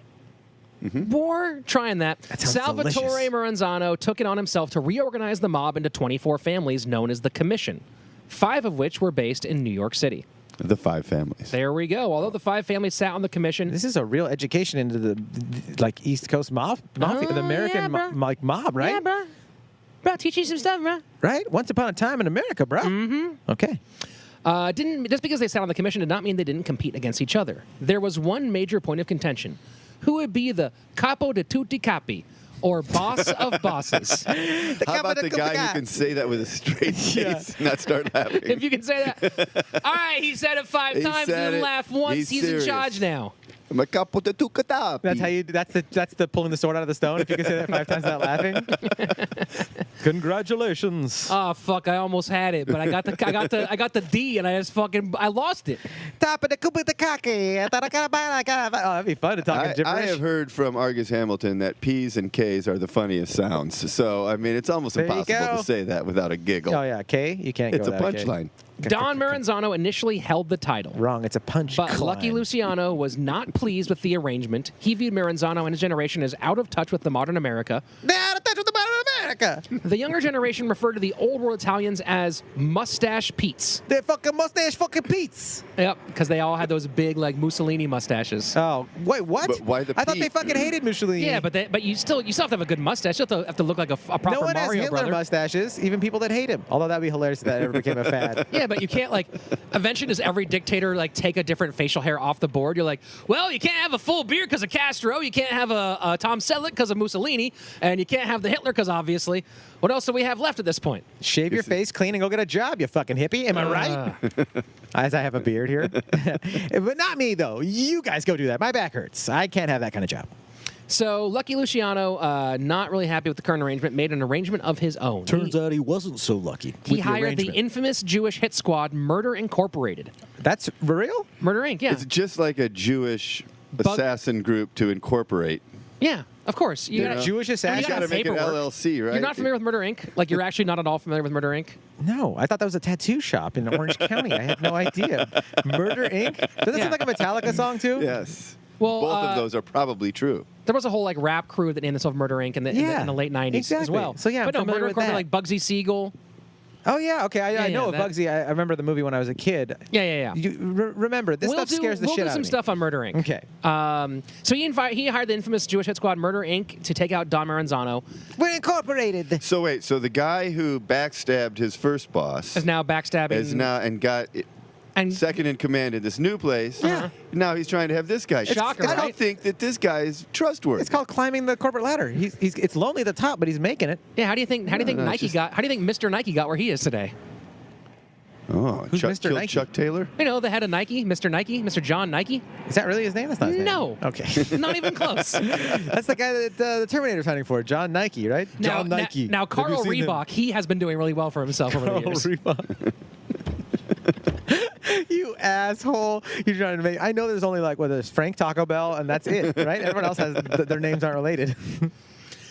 war, trying that, sounds Salvatore delicious. Maranzano took it on himself to reorganize the mob into 24 families known as the Commission, 5 of which were based in New York City. The 5 families. There we go. Although the 5 families sat on the Commission, This is a real education into the like East Coast mafia, the American mob, right? Yeah, bro. Bro, teach you some stuff, bro. Right? Once upon a time in America, bro. Mm-hmm. Okay. Just because they sat on the commission did not mean they didn't compete against each other. There was one major point of contention. Who would be the capo de tutti capi, or boss of bosses? How about the guy who can say that with a straight face and not start laughing? If you can say that. All right, he said it 5 He times, said didn't it. laugh once. He's serious. in charge now. Ma capo de tu catapi. That's how you. That's the pulling the sword out of the stone. If you can say that 5 times without laughing. Congratulations. Oh fuck! I almost had it, but I got the D, and I lost it. Top of the kupitaki. Oh, that'd be fun to talk in I gibberish. have heard from Argus Hamilton that P's and K's are the funniest sounds. So, I mean, it's almost There you impossible go. to say that without a giggle. Oh yeah, K. You can't It's go a without K. punchline. Don Maranzano initially held the title. Wrong. It's a punch. But Lucky Luciano was not pleased with the arrangement. He viewed Maranzano and his generation as out of touch with the modern America. They're out of touch with the modern America. The younger generation referred to the old world Italians as mustache Pete's. They're fucking mustache fucking Pete's. Yep, because they all had those big like Mussolini mustaches. Oh wait, what? But why the I thought they Pete? fucking hated Mussolini. Yeah, but you still have to have a good mustache. You have to look like a proper no one has Mario Hitler brother. mustaches. Even people that hate him. Although that'd be hilarious if that ever became a fad. Yeah, but you can't like. Eventually, does every dictator like take a different facial hair off the board? You're like, well, you can't have a full beard because of Castro. You can't have a Tom Selleck because of Mussolini, and you can't have the Hitler because obviously. What else do we have left at this point? Shave your face clean and go get a job, you fucking hippie. Am I right? As I have a beard here. But not me, though. You guys go do that. My back hurts. I can't have that kind of job. So Lucky Luciano, not really happy with the current arrangement, made an arrangement of his own. out he wasn't so lucky. He hired the infamous Jewish hit squad Murder Incorporated. That's for real? Murder Inc. Yeah, It's just like a Jewish assassin group to incorporate. yeah, of course. You gotta, Jewish assassin? You you got to gotta make an paperwork. LLC, right? You're not familiar with Murder Inc. Like you're actually not at all familiar with Murder Inc. No, I thought that was a tattoo shop in Orange County. I had no idea. Murder Inc. Does that Yeah. sound like a Metallica song too? Yes. Well, Both of those are probably true. There was a whole like rap crew that named themselves Murder Inc. in the late 90s as exactly. well. So, yeah, but I'm no, familiar Murder with Incorporated that. like Bugsy Siegel. Oh yeah, okay. I know of that- Bugsy. I remember the movie when I was a kid. Yeah. You remember this stuff scares the we'll shit do out some of me. stuff on Murder Inc. Okay. So he hired the infamous Jewish hit squad Murder Inc. to take out Don Maranzano. We're incorporated. So wait, so the guy who backstabbed his first boss Is now backstabbing. is now and got And- second in command in this new place. Yeah. Now he's trying to have this guy. Shocker, I don't right? think that this guy is trustworthy. It's called climbing the corporate ladder. It's lonely at the top, but he's making it. Yeah, how do you think Nike got? How do you think Mr. Nike got where he is today? Oh, Who's Chuck Mr. killed Nike? Chuck Taylor? You know, the head of Nike, Mr. John Nike. Is that really his name? That's not his name. No. Okay. Not even close. That's the guy that the Terminator's hunting for, John Nike, right? John Nike. Now Have you Carl seen him? Reebok, he has been doing really well for himself over the Carl years. Reebok. You asshole! You're trying to make. I know there's only there's Frank Taco Bell, and that's it, right? Everyone else has their names aren't related.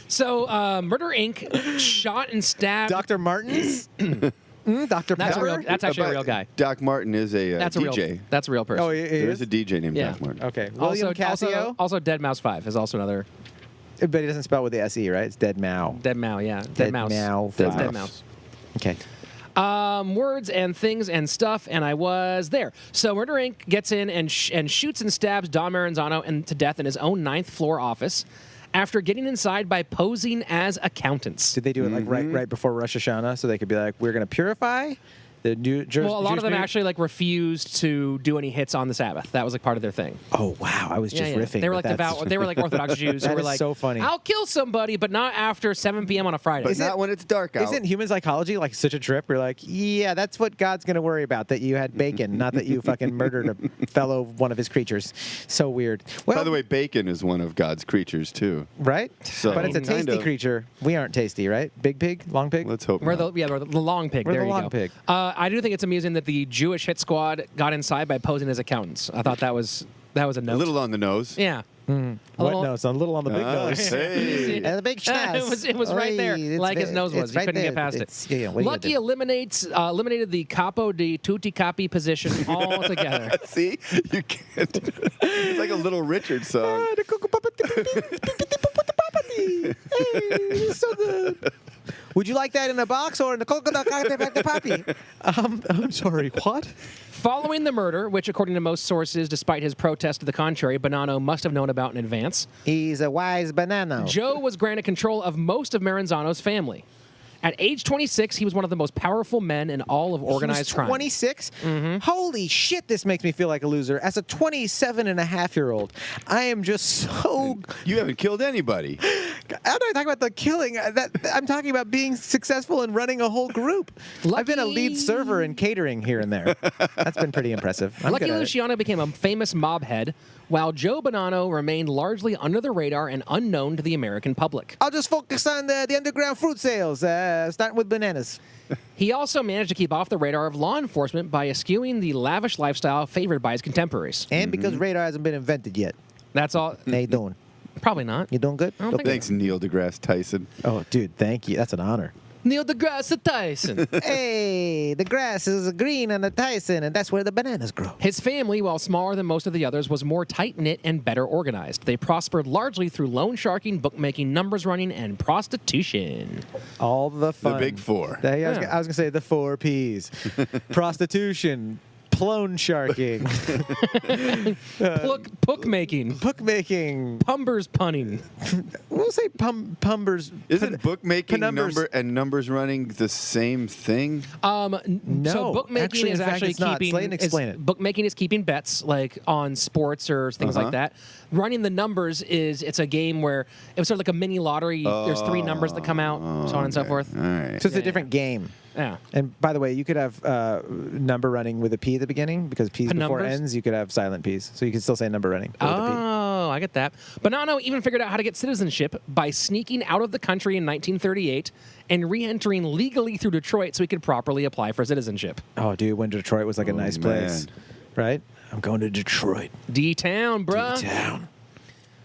So, Murder Inc. shot and stabbed. Dr. Martins. Dr. That's a Pepper. real. That's actually a real guy. Doc Martin is a That's a DJ. real. That's a real person. Oh, he There is. is a DJ named Yeah. Doc Martin. Okay. William Casio. Also, Dead Mouse 5 is also another. But he doesn't spell with the SE, right? It's Dead Mao. Dead Mouse, yeah. Dead Mouse. Mao Dead five. Mouse. Okay. Words and things and stuff, and I was there. So Murder Inc. gets in and shoots and stabs Don Maranzano to death in his own 9th floor office after getting inside by posing as accountants. Did they do it right before Rosh Hashanah so they could be like, we're going to purify the new Well, a lot of them actually refused to do any hits on the Sabbath. That was part of their thing. Oh wow! I was just riffing. They were but devout. They were Orthodox Jews who That were is so funny. I'll kill somebody, but not after 7 p.m. on a Friday. But not when it's dark out. Isn't human psychology such a trip? You're like, yeah, that's what God's going to worry about, that you had bacon, not that you fucking murdered one of his creatures. So weird. Well, By the way, bacon is one of God's creatures, too. right? So, but it's a kind tasty of. creature. We aren't tasty, right? Big pig? Long pig? Let's hope We're not. we're the long pig. We're there the you long go. pig. I do think it's amusing that the Jewish hit squad got inside by posing as accountants. I thought that was a A note. little on the nose. Yeah. What little- nose? A little on the big nose. Hey. And the big schnoz. It was right there, Oy, it's like his there. nose was. It's You right couldn't get there. past It's- it. yeah, what are you gonna Lucky do? eliminated the capo di tutti capi position altogether. See? You can't. It's like a Little Richard song. Ah, the cuckoo puppet, the hey, it's so good. Would you like that in a box or in the coconut poppy? I'm sorry, what? Following the murder, which according to most sources, despite his protest to the contrary, Bonanno must have known about in advance, He's a wise banana. Joe was granted control of most of Maranzano's family. At age 26, he was one of the most powerful men in all of organized crime. 26? Holy shit, this makes me feel like a loser. As a 27-and-a-half-year-old, I am just so... You haven't killed anybody. I'm not talking about the killing. I'm talking about being successful and running a whole group. I've been a lead server in catering here and there. That's been pretty impressive. I'm Lucky good at it. Luciano became a famous mob head, while Joe Bonanno remained largely under the radar and unknown to the American public. I'll just focus on the underground fruit sales, starting with bananas. He also managed to keep off the radar of law enforcement by eschewing the lavish lifestyle favored by his contemporaries. And because radar hasn't been invented yet. That's all. How you doing? Probably not. You doing good? I don't think Thanks, Neil deGrasse Tyson. Oh, dude, thank you. That's an honor. Neil deGrasse Tyson. Hey, the grass is green on the Tyson, and that's where the bananas grow. His family, while smaller than most of the others, was more tight-knit and better organized. They prospered largely through loan sharking, bookmaking, numbers running, and prostitution. All the fun. The big four. I was going to say the 4 Ps. Prostitution, plone sharking, Bookmaking, bookmaking. pumbers punning. We'll say pumbers. Isn't bookmaking penumbers. numbers running the same thing? No, So bookmaking actually, is in fact, actually it's not. keeping. Slaton, explain it. Bookmaking is keeping bets like on sports or things like that. Running the numbers it's a game where it was sort of like a mini lottery. There's 3 numbers that come out, so on and so forth. All right. So it's a different game. Yeah. And by the way, you could have number running with a P at the beginning because P's before Penumbers? N's. You could have silent P's, so you can still say number running with a P. Oh, I get that. Bonanno even figured out how to get citizenship by sneaking out of the country in 1938 and re-entering legally through Detroit so he could properly apply for citizenship. Oh, dude, when Detroit was like a nice place, man. right? I'm going to Detroit. D-Town, bruh. Town.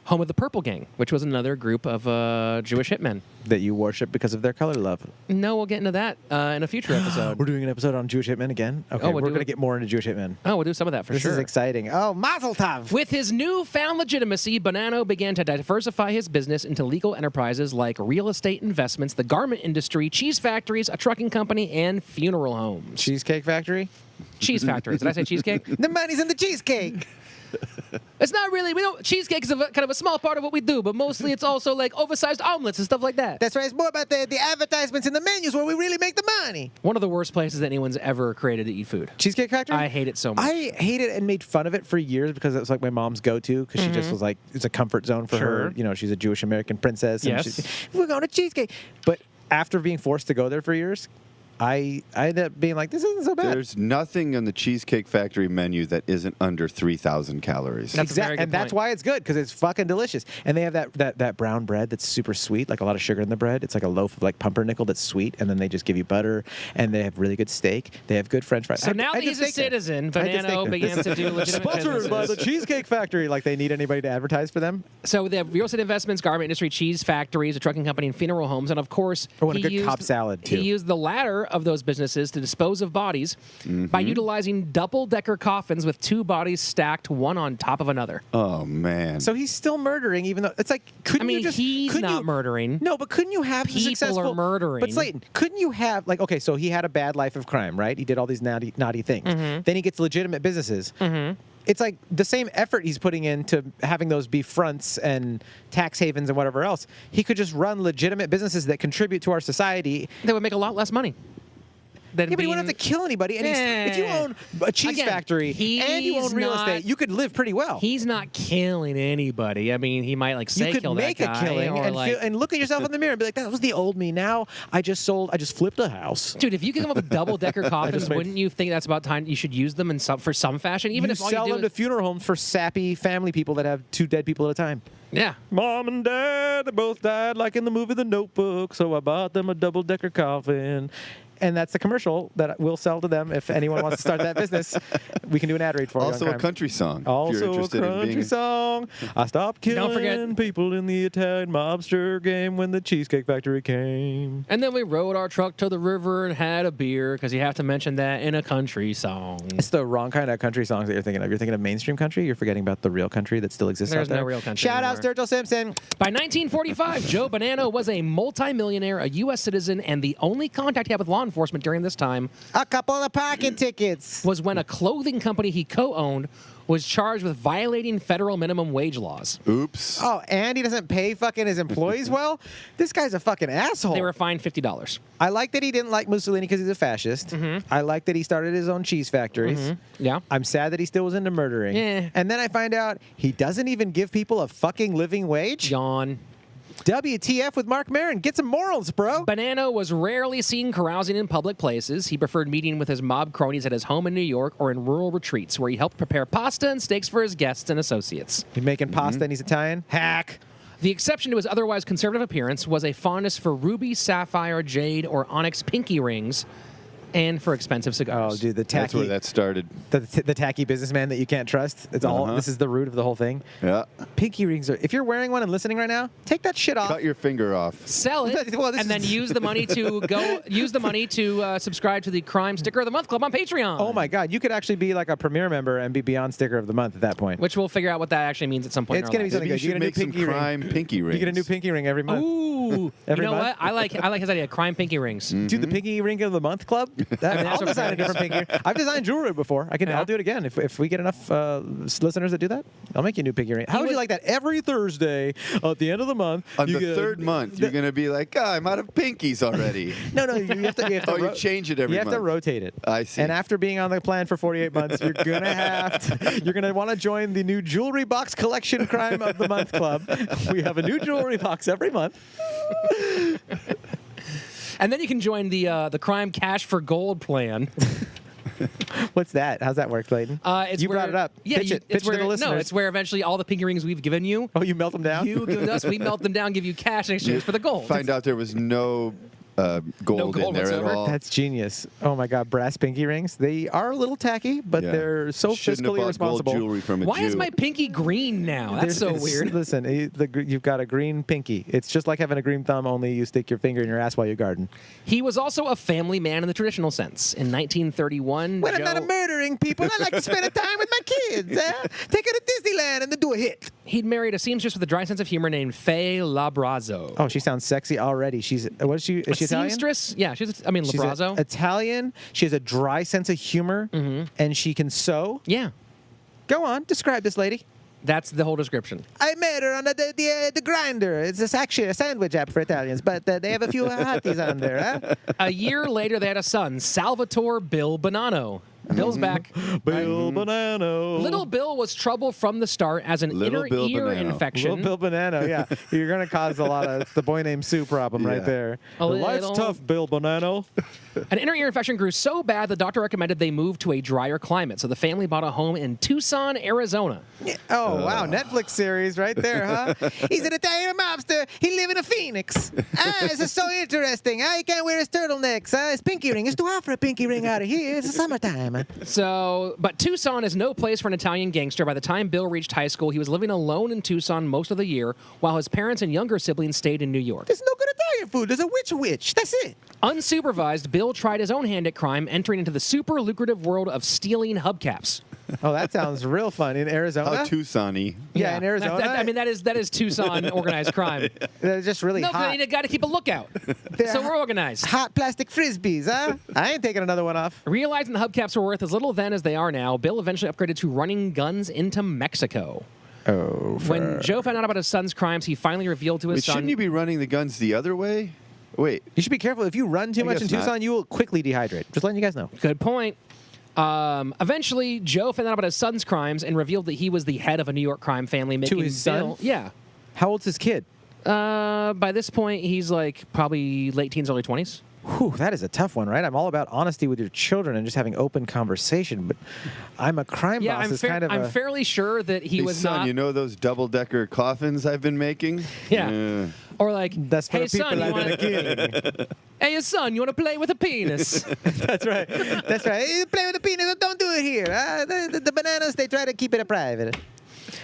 Home of the Purple Gang, which was another group of Jewish hitmen. That you worship because of their color love. No, we'll get into that in a future episode. We're doing an episode on Jewish hitmen again. Okay, we'll we're do going to it. get more into Jewish hitmen. Oh, we'll do some of that for This sure. is exciting. Oh, Mazel Tov. With his newfound legitimacy, Bonanno began to diversify his business into legal enterprises like real estate investments, the garment industry, cheese factories, a trucking company, and funeral homes. Cheesecake Factory. Cheese factories. Did I say cheesecake? The money's in the cheesecake. It's not really. We don't. Cheesecake is kind of a small part of what we do, but mostly it's also like oversized omelets and stuff like that. That's right. It's more about the advertisements and the menus where we really make the money. One of the worst places anyone's ever created to eat food. Cheesecake Factory? I hate it so much. I hate it and made fun of it for years because it was like my mom's go-to because she just was like, it's a comfort zone for her. You know, she's a Jewish American princess. And Yes. we're going to Cheesecake. But after being forced to go there for years, I ended up being like, this isn't so bad. There's nothing on the Cheesecake Factory menu that isn't under 3,000 calories. That's a very good and that's point. why it's good because it's fucking delicious. And they have that brown bread that's super sweet, like a lot of sugar in the bread. It's like a loaf of like pumpernickel that's sweet, and then they just give you butter. And they have really good steak. They have good French fries. So now that he's a citizen, Bonanno began to do legitimate Sponsored by the businesses. Cheesecake Factory. Like they need anybody to advertise for them. So they have real estate investments, garment industry, cheese factories, a trucking company, and funeral homes. And of course, Oh, and a good Cobb salad, too. He used the latter of those businesses to dispose of bodies by utilizing double-decker coffins with two bodies stacked one on top of another. Oh, man. So he's still murdering, even though it's like, couldn't I mean, you just? he's couldn't not you- murdering. No, but couldn't you have People are successful murdering. But Slaton, couldn't you have like, okay, so he had a bad life of crime, right? He did all these naughty things. Then he gets legitimate businesses. It's like the same effort he's putting into having those be fronts and tax havens and whatever else. He could just run legitimate businesses that contribute to our society. They would make a lot less money. Yeah, but you wouldn't have to kill anybody. And if you own a cheese Again, factory and you own he's real not- estate, you could live pretty well. He's not killing anybody. I mean, he might like say You could kill make that a guy, killing or and, like, and look at yourself in the mirror and be like, that was the old me. Now I just flipped a house. Dude, if you can come up with double-decker coffins, just made- wouldn't you think that's about time you should use them in for some fashion? Even You if all sell you them do to funeral homes for sappy family people that have two dead people at a time. yeah. Mom and Dad, they both died like in the movie The Notebook, so I bought them a double-decker coffin. And that's the commercial that we'll sell to them if anyone wants to start that business. We can do an ad read for you. Also on a Crime. country song. if you're Also a interested in country being song. I stopped Don't forget- killing people in the Italian mobster game when the Cheesecake Factory came. And then we rode our truck to the river and had a beer because you have to mention that in a country song. It's the wrong kind of country songs that you're thinking of. You're thinking of mainstream country. You're forgetting about the real country that still exists There's out there. no real country Shout out anymore. Sturgill Simpson. By 1945, Joe Bonanno was a multimillionaire, a U.S. citizen, and the only contact he had with law enforcement during this time A couple of parking tickets. was when a clothing company he co-owned was charged with violating federal minimum wage laws. Oops. Oh, and he doesn't pay fucking his employees well? This guy's a fucking asshole. They were fined $50. I like that he didn't like Mussolini because he's a fascist. I like that he started his own cheese factories. Yeah. I'm sad that he still was into murdering. Yeah. And then I find out he doesn't even give people a fucking living wage. Yawn. WTF with Mark Maron. Get some morals, bro. Bonanno was rarely seen carousing in public places. He preferred meeting with his mob cronies at his home in New York or in rural retreats where he helped prepare pasta and steaks for his guests and associates. He's making pasta and he's Italian. Hack. The exception to his otherwise conservative appearance was a fondness for ruby, sapphire, jade, or onyx pinky rings, and for expensive cigars. Oh, dude, the That's where tacky, that started. the tacky businessman that you can't trust. It's all. This is the root of the whole thing. Yeah. Pinky rings are. If you're wearing one and listening right now, take that shit off. Cut your finger off. Sell it, Well, this and then is- use the money to subscribe to the Crime Sticker of the Month Club on Patreon. Oh my God, you could actually be like a premier member and be beyond sticker of the month at that point. Which we'll figure out what that actually means at some point. It's in gonna our be lives. something Maybe you good. You should get a new make some pinky ring. crime pinky rings. You get a new pinky ring every month. Ooh, Every you know month? what? I like his idea. Crime pinky rings. Dude, the pinky ring of the month club. I'll what design a I'm different pinky ring. I've designed jewelry before. Yeah. I'll do it again if we get enough listeners that do that. I'll make you a new pinky ring. How would you like that? Every Thursday at the end of the month. On you the get- third month, you're going to be like, I'm out of pinkies already. No, you have to. You have to Oh, you change it every You have to month. rotate it. I see. And after being on the plan for 48 months, you're gonna want to join the new jewelry box collection crime of the month club. We have a new jewelry box every month. And then you can join the Crime Cash for Gold plan. What's that? How's that work, Clayton? It's you where, brought it up. Yeah, Pitch it. it's Pitch it to where, the listeners. No, it's where eventually all the pinky rings we've given you, Oh, you melt them down? you give us, we melt them down, give you cash in exchange for the gold. Find out there was no gold gold in there whatsoever. at all. That's genius. Oh my God, brass pinky rings. They are a little tacky, but Yeah. they're so Shouldn't have fiscally bought responsible. gold jewelry from a Why Jew. is my pinky green now? That's so It's- weird. Listen, you've got a green pinky. It's just like having a green thumb, only you stick your finger in your ass while you garden. He was also a family man in the traditional sense. In 1931, When I'm not Joe, murdering people, I like to spend a time with my kids. Take her to Disneyland and then do a hit. he'd married a seamstress with a dry sense of humor named Faye Labrazo. Oh, she sounds sexy already. She's what is she? Is she Italian? Seamstress? Yeah, she's She's Labrazo. Italian. She has a dry sense of humor, and she can sew. Yeah. Go on, describe this lady. That's the whole description. I met her on the grinder. It's actually a sandwich app for Italians, but they have a few hotties on there, huh? A year later, they had a son, Salvatore Bill Bonanno. Bill's back. Bill Bonanno. Little Bill was trouble from the start as an Little inner Bill ear Bonanno. infection. Little Bill Bonanno, yeah. You're going to cause a lot of... It's the boy named Sue problem right Yeah. there. A Life's little- tough, Bill Bonanno. An inner ear infection grew so bad the doctor recommended they move to a drier climate. So the family bought a home in Tucson, Arizona. Oh, wow. Netflix series right there, huh? He's an Italian mobster. He live in a Phoenix. This is so interesting. He can't wear his turtlenecks. His pinky ring. It's too hot for a pinky ring out of here. It's the summertime. But Tucson is no place for an Italian gangster. By the time Bill reached high school, he was living alone in Tucson most of the year, while his parents and younger siblings stayed in New York. There's no good Italian food. There's a witch. That's it. Unsupervised, Bill tried his own hand at crime, entering into the super lucrative world of stealing hubcaps. Oh, that sounds real fun. In Arizona? How Tucson-y. Yeah, in Arizona? That is Tucson organized crime. They're just really No, hot. you got to keep a lookout. So we're organized. Hot plastic frisbees, huh? I ain't taking another one off. Realizing the hubcaps were worth as little then as they are now, Bill eventually upgraded to running guns into Mexico. Oh, When Joe found out about his son's crimes, he finally revealed to his Wait, son. shouldn't you be running the guns the other way? Wait. You should be careful. If you run too much in guess not. Tucson, you will quickly dehydrate. Just letting you guys know. Good point. Eventually, Joe found out about his son's crimes and revealed that he was the head of a New York crime family. Making his son? Bill, yeah. How old's his kid? By this point, he's like probably late teens, early 20s. Whew, that is a tough one, right? I'm all about honesty with your children and just having open conversation, but I'm a crime Yeah, boss. I'm fairly sure that he Hey, was son, not. you know those double-decker coffins I've been making? Yeah. Or like, That's for hey, the people son, you I've wanna, been killing. hey, son, you want to play with a penis? That's right. That's right. You play with the penis. Don't do it here. The bananas, they try to keep it private.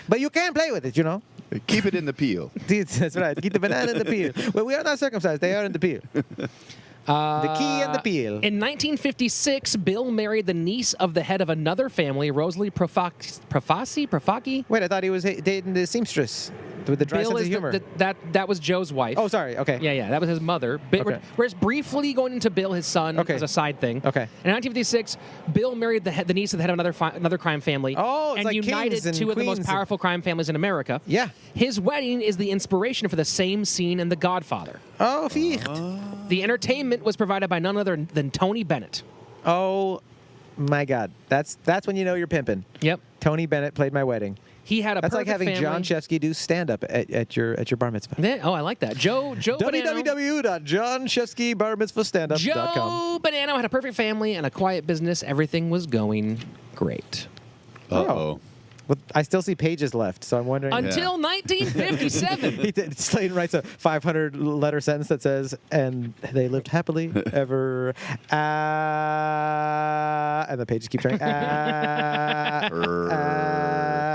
But you can play with it, you know. Keep it in the peel. That's right. Keep the banana in the peel. Well, we are not circumcised. They are in the peel. The key and the peel. In 1956, Bill married the niece of the head of another family, Rosalie Profaki. Wait, I thought he was dating the seamstress with the dry Bill sense of is humor. that was Joe's wife. Oh, sorry. Okay. Yeah, that was his mother. Okay. We're just briefly going into Bill, his son, Okay. as a side thing. Okay. In 1956, Bill married the niece of the head of another crime family. Oh, it's and like united kings and two of the most queens. powerful crime families in America. Yeah. His wedding is the inspiration for the same scene in The Godfather. Oh, ficht. The entertainment was provided by none other than Tony Bennett. Oh, my God. That's when you know you're pimping. Yep. Tony Bennett played my wedding. He had a That's like perfect having family. John Shefsky do stand-up at your bar mitzvah. Yeah, oh, I like that. Joe Bonanno. www.johnshefskybarmitzvahstandup.com. Joe Bonanno had a perfect family and a quiet business. Everything was going great. Uh-oh. Well, I still see pages left, so I'm wondering. Until 1957. Slaton writes a 500-letter sentence that says, "And they lived happily ever," and the pages keep turning.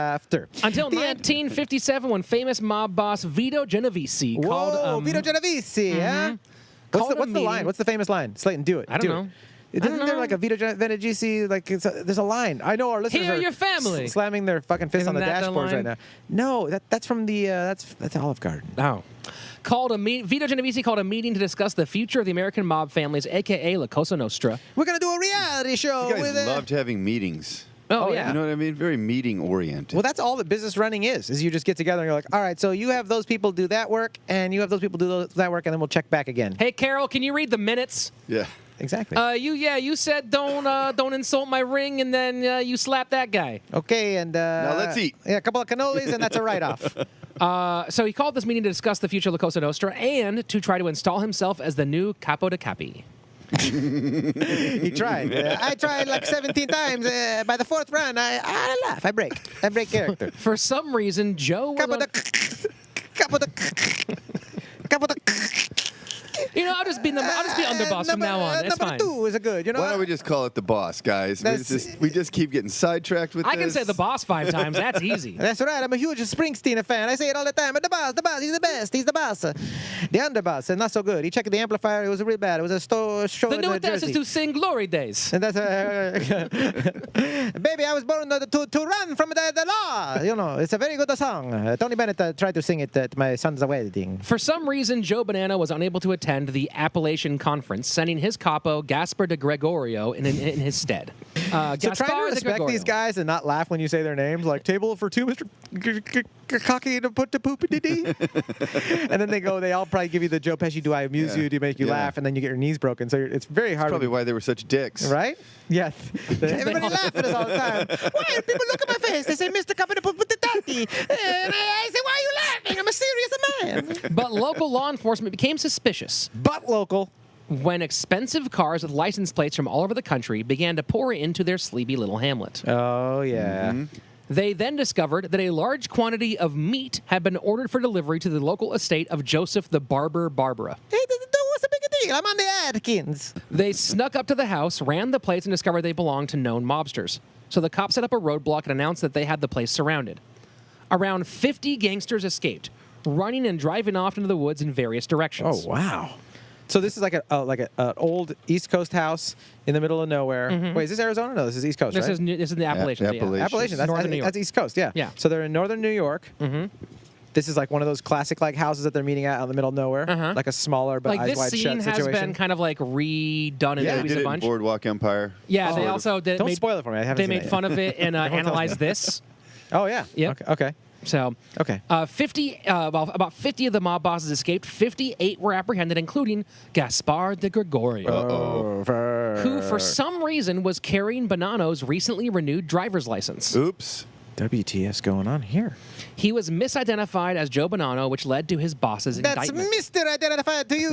After. Until The end. 1957, when famous mob boss Vito Genovese Whoa, called. Vito Genovese, huh? Called What's a the line? meeting. What's the famous line? Slayton, do it. I don't do know. It. I don't Isn't there know. like a Vito Genovese? Like there's a line. I know our listeners Hear are your family. slamming their fucking fists Isn't on the that the dashboards right line? now. No, that's from the that's Olive Garden. Oh. Vito Genovese called a meeting to discuss the future of the American mob families, a.k.a. La Cosa Nostra. We're gonna do a reality show You guys with. loved having meetings. Oh, Oh, yeah. You know what I mean? Very meeting-oriented. Well, that's all that business running is you just get together and you're like, all right, so you have those people do that work, and you have those people do that work, and then we'll check back again. Hey, Carol, can you read the minutes? Yeah. Exactly. You said don't insult my ring, and then you slap that guy. Okay, and Now let's eat. Yeah, a couple of cannolis, and that's a write-off. So he called this meeting to discuss the future of La Cosa Nostra and to try to install himself as the new capo de capi. He tried. I tried like 17 times. By the fourth run, I laugh. I break character. For some reason, Joe was Capo de, capo de, capo de. I'll just be underboss from now on. That's number fine. 2 is a good. You know Why don't what? we just call it the boss, guys? That's- We just keep getting sidetracked with I this. can say the boss 5 times. That's easy. That's right. I'm a huge Springsteen fan. I say it all the time. But the boss, he's the best. He's the boss. The underboss, not so good. He checked the amplifier. It was real bad. It was a show The in new Jersey. address is to sing Glory Days. And that's baby, I was born to run from the law. You know, it's a very good song. Tony Bennett tried to sing it at my son's wedding. For some reason, Joe Bonanno was unable to attend the Appalachian Conference, sending his capo, Gaspar de Gregorio, in his stead. So trying to Gaspar de respect Gregorio. these guys and not laugh when you say their names, like table for two, Mr. Cocky to put the poopy dee. And then they all probably give you the Joe Pesci, do I amuse you, do make you laugh, and then you get your knees broken. So it's very hard. Probably why they were such dicks. Right? Yeah. Everybody laugh at us all the time. Why do people look at my face? They say, Mr. Cocky to put the tatty. And I say, why are you laughing? I'm a serious man. But local law enforcement became suspicious But local. when expensive cars with license plates from all over the country began to pour into their sleepy little hamlet. Oh, yeah. They then discovered that a large quantity of meat had been ordered for delivery to the local estate of Joseph the Barber Barbara. Hey, what's the big deal? I'm on the Atkins. They snuck up to the house, ran the plates, and discovered they belonged to known mobsters. So the cops set up a roadblock and announced that they had the place surrounded. Around 50 gangsters escaped, running and driving off into the woods in various directions. Oh, wow. So this is like an old East Coast house in the middle of nowhere. Wait, is this Arizona? No, this is East Coast, This right? is the Appalachians. yeah. Appalachians. Appalachian. That's, Northern New York. that's East Coast, yeah. Yeah. So they're in northern New York. This is like one of those classic like houses that they're meeting at out in the middle of nowhere, like a smaller but Like eyes this wide scene shut has situation. been kind of like redone in They movies did a it in bunch. Boardwalk Empire. Yeah, they Sort of. also did. Don't made, spoil it for me. I haven't They seen made it yet. fun of it and analyzed this. Oh yeah. Yep. Okay. So, Okay. 50, about 50 of the mob bosses escaped. 58 were apprehended, including Gaspar de Gregorio, who, for some reason, was carrying Bonanno's recently renewed driver's license. Oops. WTS going on here? He was misidentified as Joe Bonanno, which led to his boss's That's indictment. Mr. Identified to you.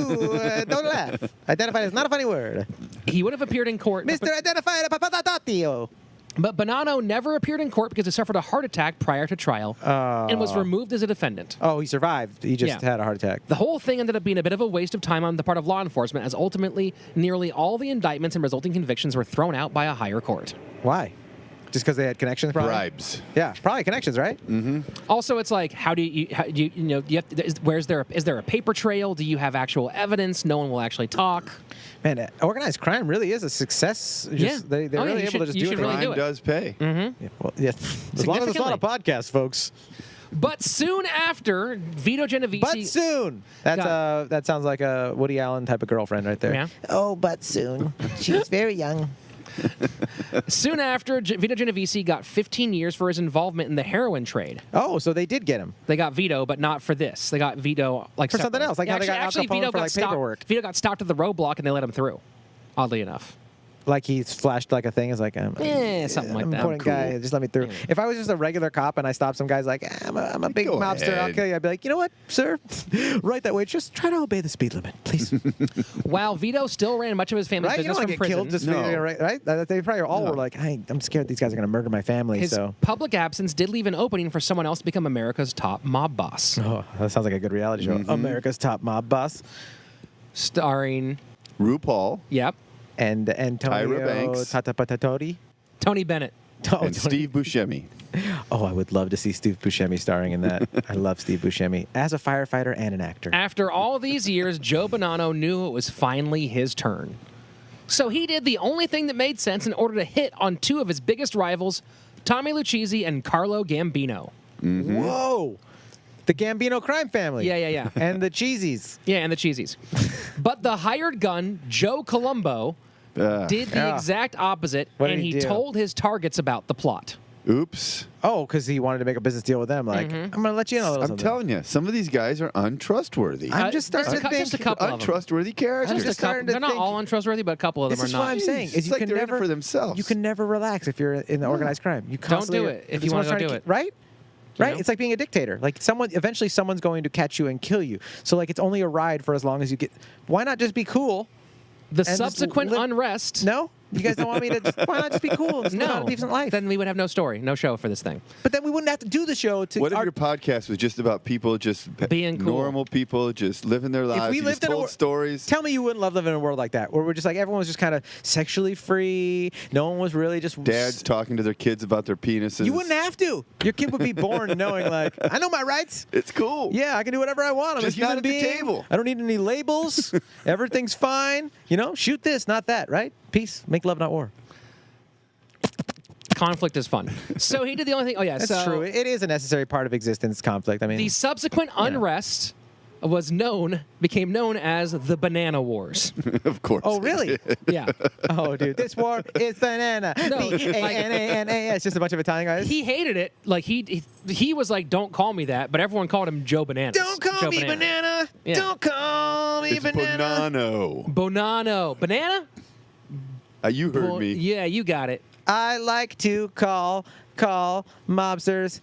Don't laugh. Identified is not a funny word. He would have appeared in court, Mr. Identified Papatatio. but Bonanno never appeared in court because he suffered a heart attack prior to trial and was removed as a defendant. Oh, he survived. He just Yeah. had a heart attack. The whole thing ended up being a bit of a waste of time on the part of law enforcement, as ultimately nearly all the indictments and resulting convictions were thrown out by a higher court. Why? Just because they had connections, probably? Bribes. Yeah, probably connections, right? Also, it's like, how do you is there a paper trail? Do you have actual evidence? No one will actually talk. Man, organized crime really is a success. Just, Yeah. They're Oh, yeah, really you able should- to just you do should it. really Crime do it. does pay. Yeah, well, yeah. As long as it's not a podcast, folks. But soon after, Vito Genovese. But soon. That sounds like a Woody Allen type of girlfriend right there. Yeah. Oh, but soon. She was very young. Soon after, Vito Genovese got 15 years for his involvement in the heroin trade. Oh, so they did get him. They got Vito, but not for this. They got Vito like For something separate. else, like how they got Al actually, Capone Vito for, got like, stopped. paperwork. Vito got stopped at the roadblock and they let him through. Oddly enough. Like he's flashed like a thing. It's like, Something like I'm that. an important guy. Just let me through. If I was just a regular cop and I stopped some guys like, I'm a big Go mobster, I'll ahead. kill you. I'd be like, you know what, sir? Right that way. Just try to obey the speed limit, please. While Vito still ran much of his family's Right? You business don't from want to get prison, killed just No. right? They probably all were like, hey, I'm scared these guys are going to murder my family. his So, public absence did leave an opening for someone else to become America's top mob boss. oh, that sounds like a good reality show. America's Top Mob Boss Starring, RuPaul yep, and Antonio Tyra Banks. Tatapatatori. Tony Bennett. and Steve Buscemi. Oh, I would love to see Steve Buscemi starring in that. I love Steve Buscemi as a firefighter and an actor. After all these years, Joe Bonanno knew it was finally his turn. So he did the only thing that made sense in order to hit on two of his biggest rivals, Tommy Lucchese and Carlo Gambino. Whoa! The Gambino crime family. Yeah. And the Cheesies. Yeah, and the Cheesies. But the hired gun, Joe Colombo, did the Yeah. exact opposite, What did and he he do? told his targets about the plot. Oops. Oh, because he wanted to make a business deal with them. Like, I'm going to let you in a little I'm something. telling you, some of these guys are untrustworthy. I'm just starting just to think just a couple of them. Untrustworthy characters. just starting to They're not think- all untrustworthy, but a couple of them This are is what not. I'm saying. Is It's you like can they're in it never for themselves. You can never relax if you're in the organized crime. You constantly do it if you someone's wanna go trying do to it. Right? Right? know? It's like being a dictator. Like eventually someone's going to catch you and kill you. So like it's only a ride for as long as you get. Why not just be cool? The just subsequent live- unrest. No, you guys don't want me to. Why not just be cool? And just live out No, a decent life. then we would have no story, no show for this thing. But then we wouldn't have to do the show to. What if our- your podcast was just about people just Being cool. normal people just living their lives? If we you lived just in a told wor- stories. Tell me you wouldn't love living in a world like that, where we're just like everyone was just kind of sexually free. No one was really just Dads talking to their kids about their penises. You wouldn't have to. Your kid would be born knowing like I know my rights. It's cool. Yeah, I can do whatever I want. I'm Just a human not at the being. table. I don't need any labels. Everything's fine. You know, shoot this, not that. Right? Peace. Make love, not war. Conflict is fun. So he did the only thing. Oh yeah, That's so true. It is a necessary part of existence. Conflict. I mean, the subsequent unrest became known as the Banana Wars. Of course. Oh, really? Yeah. Oh, dude, this war is banana. No, B-A-N-A-N-A. It's just a bunch of Italian guys. He hated it. Like he was like, "Don't call me that," but everyone called him Joe Bananas. Don't call Joe me banana. Yeah. Don't call me It's banana. Bonanno. Bonanno. Banana? You heard me. Yeah, you got it. I like to call mobsters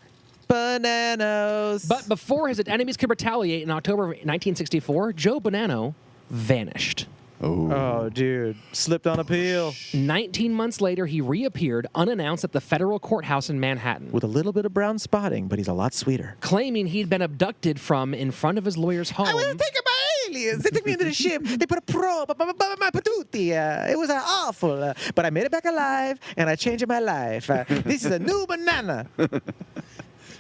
bananos. But before his enemies could retaliate in October of 1964, Joe Bonanno vanished. Oh, dude. Slipped on a peel. 19 months later, he reappeared unannounced at the federal courthouse in Manhattan, With a little bit of brown spotting, but he's a lot sweeter. claiming he'd been abducted from in front of his lawyer's home. I was taken by aliens. They took me into the ship. They put a probe up my patootie. It was awful. But I made it back alive, and I changed my life. This is a new banana.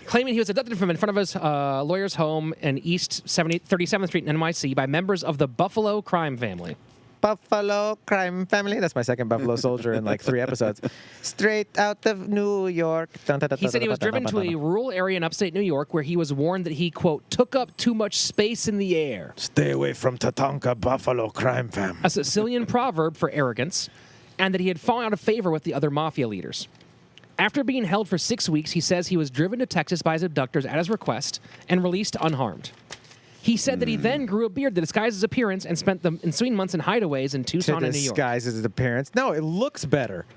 Claiming he was abducted from in front of his lawyer's home in East 37th Street in NYC by members of the Buffalo crime family. Buffalo crime family. That's my second Buffalo Soldier in like 3 episodes. Straight out of New York. He said he was driven to a rural area in upstate New York where he was warned that he, quote, took up too much space in the air. Stay away from Tatanka Buffalo crime fam. A Sicilian proverb for arrogance, and that he had fallen out of favor with the other mafia leaders. After being held for 6 weeks, he says he was driven to Texas by his abductors at his request and released unharmed. He said that he then grew a beard to disguise his appearance and spent the ensuing months in hideaways in Tucson and New York. Disguises his appearance. No, it looks better.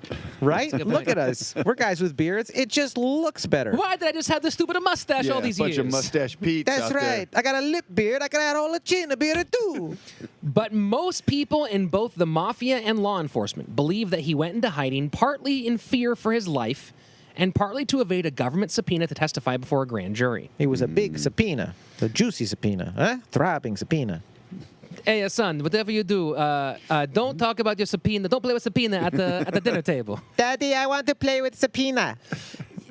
Right? Look at us. We're guys with beards. It just looks better. Why did I just have this stupid mustache all these bunch years? of mustache Pete's That's out right. there. I got a lip beard. I can add all the chin a beard too. But most people in both the mafia and law enforcement believe that he went into hiding partly in fear for his life and partly to evade a government subpoena to testify before a grand jury. He was a big subpoena. A juicy subpoena. Huh? Throbbing subpoena. Hey, son, whatever you do, don't talk about your subpoena. Don't play with subpoena at the dinner table. Daddy, I want to play with subpoena.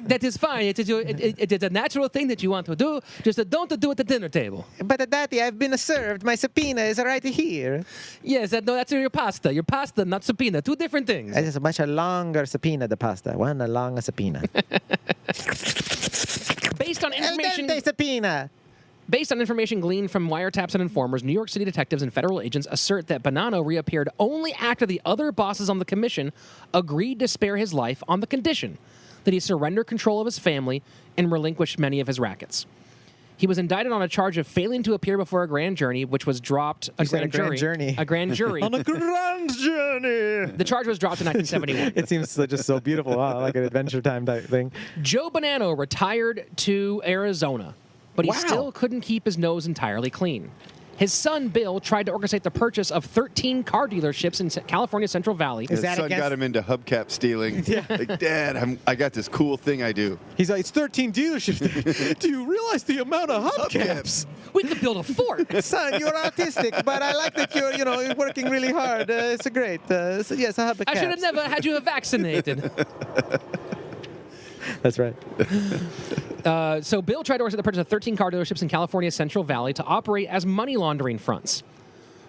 That is fine. It is a natural thing that you want to do. Just don't do it at the dinner table. But Daddy, I've been served. My subpoena is right here. Yes, that's your pasta. Your pasta, not subpoena. Two different things. It is a much longer subpoena, the pasta. One longer subpoena. Based on El information... dente subpoena. Based on information gleaned from wiretaps and informers, New York City detectives and federal agents assert that Bonanno reappeared only after the other bosses on the commission agreed to spare his life on the condition that he surrender control of his family and relinquish many of his rackets. He was indicted on a charge of failing to appear before a grand jury, which was dropped. A grand jury. A grand jury. On a grand journey. The charge was dropped in 1971. It seems just so beautiful, huh? Like an Adventure Time type thing. Joe Bonanno retired to Arizona, but he still couldn't keep his nose entirely clean. His son, Bill, tried to orchestrate the purchase of 13 car dealerships in California Central Valley. His son got him into hubcap stealing. Like, Dad, I got this cool thing I do. He's like, it's 13 dealerships. Do you realize the amount of hubcaps? We could build a fort. Son, you're autistic, but I like that you're working really hard. It's great. So yes, I have a I should have never had you vaccinated. That's right. So Bill tried to orchestrate the purchase of 13 car dealerships in California's Central Valley to operate as money laundering fronts.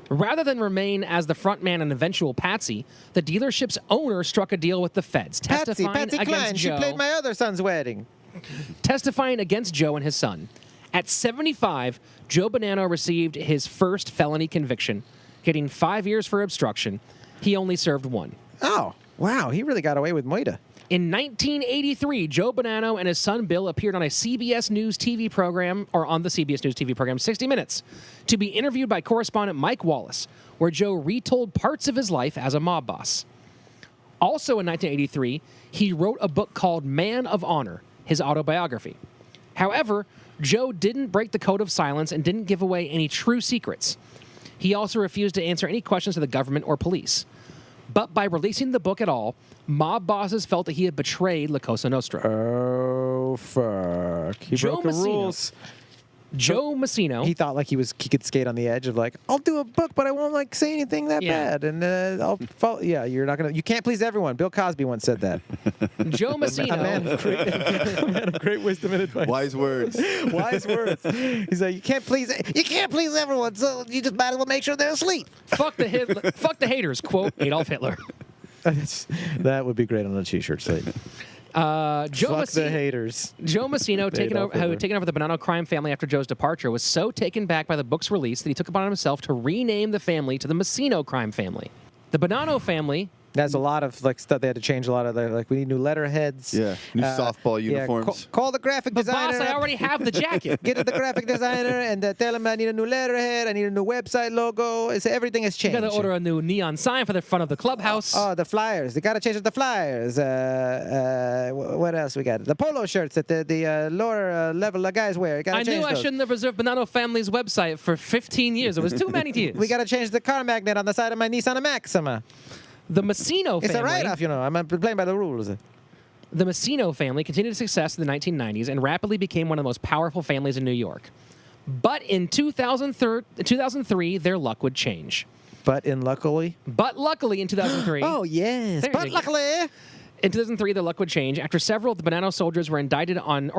Rather than remain as the front man and eventual patsy, the dealership's owner struck a deal with the feds, Patsy against Cline. Joe, She played my other son's wedding. testifying against Joe and his son. At 75, Joe Bonanno received his first felony conviction, getting 5 years for obstruction. He only served 1. Oh, wow. He really got away with Moida. In 1983, Joe Bonanno and his son Bill appeared on a CBS News TV program, or on the CBS News TV program 60 Minutes, to be interviewed by correspondent Mike Wallace, where Joe retold parts of his life as a mob boss. Also in 1983, he wrote a book called Man of Honor, his autobiography. However, Joe didn't break the code of silence and didn't give away any true secrets. He also refused to answer any questions to the government or police. But by releasing the book at all, mob bosses felt that he had betrayed La Cosa Nostra. Oh, fuck. He Joe broke the Messina. rules. Joe Messina. He thought like he could skate on the edge of like, I'll do a book, but I won't say anything that Yeah. bad, and I'll follow. Yeah, you can't please everyone. Bill Cosby once said that. Joe Messina. A man of great wisdom and advice. Wise words. Wise words. He's like, you can't please everyone, so you just might as well make sure they're asleep. Fuck the haters, quote Adolf Hitler. That would be great on a t-shirt, Slaton. Joe Fuck the haters. Joe Massino, who had taken over the Bonanno crime family after Joe's departure, was so taken back by the book's release that he took upon himself to rename the family to the Massino crime family. The Bonanno family. There's a lot of stuff they had to change. A lot of we need new letterheads. Yeah, new softball uniforms. Call the graphic But designer. boss, I already have the jacket. Get to the graphic designer and tell him I need a new letterhead. I need a new website logo. Everything has You changed. got to order a new neon sign for the front of the clubhouse. Oh, the flyers. They got to change the flyers. What else we got? The polo shirts that the lower level guys wear. I knew I shouldn't have reserved Bonanno family's website for 15 years. It was too many years. We got to change the car magnet on the side of my Nissan Maxima. The Massino family. It's a write-off, I'm playing by the rules. The Massino family continued success in the 1990s and rapidly became one of the most powerful families in New York. But in 2003, their luck would change. But luckily in 2003. Oh, yes. There But you go. luckily. In 2003, their luck would change after several of the Bonanno soldiers were indicted on, the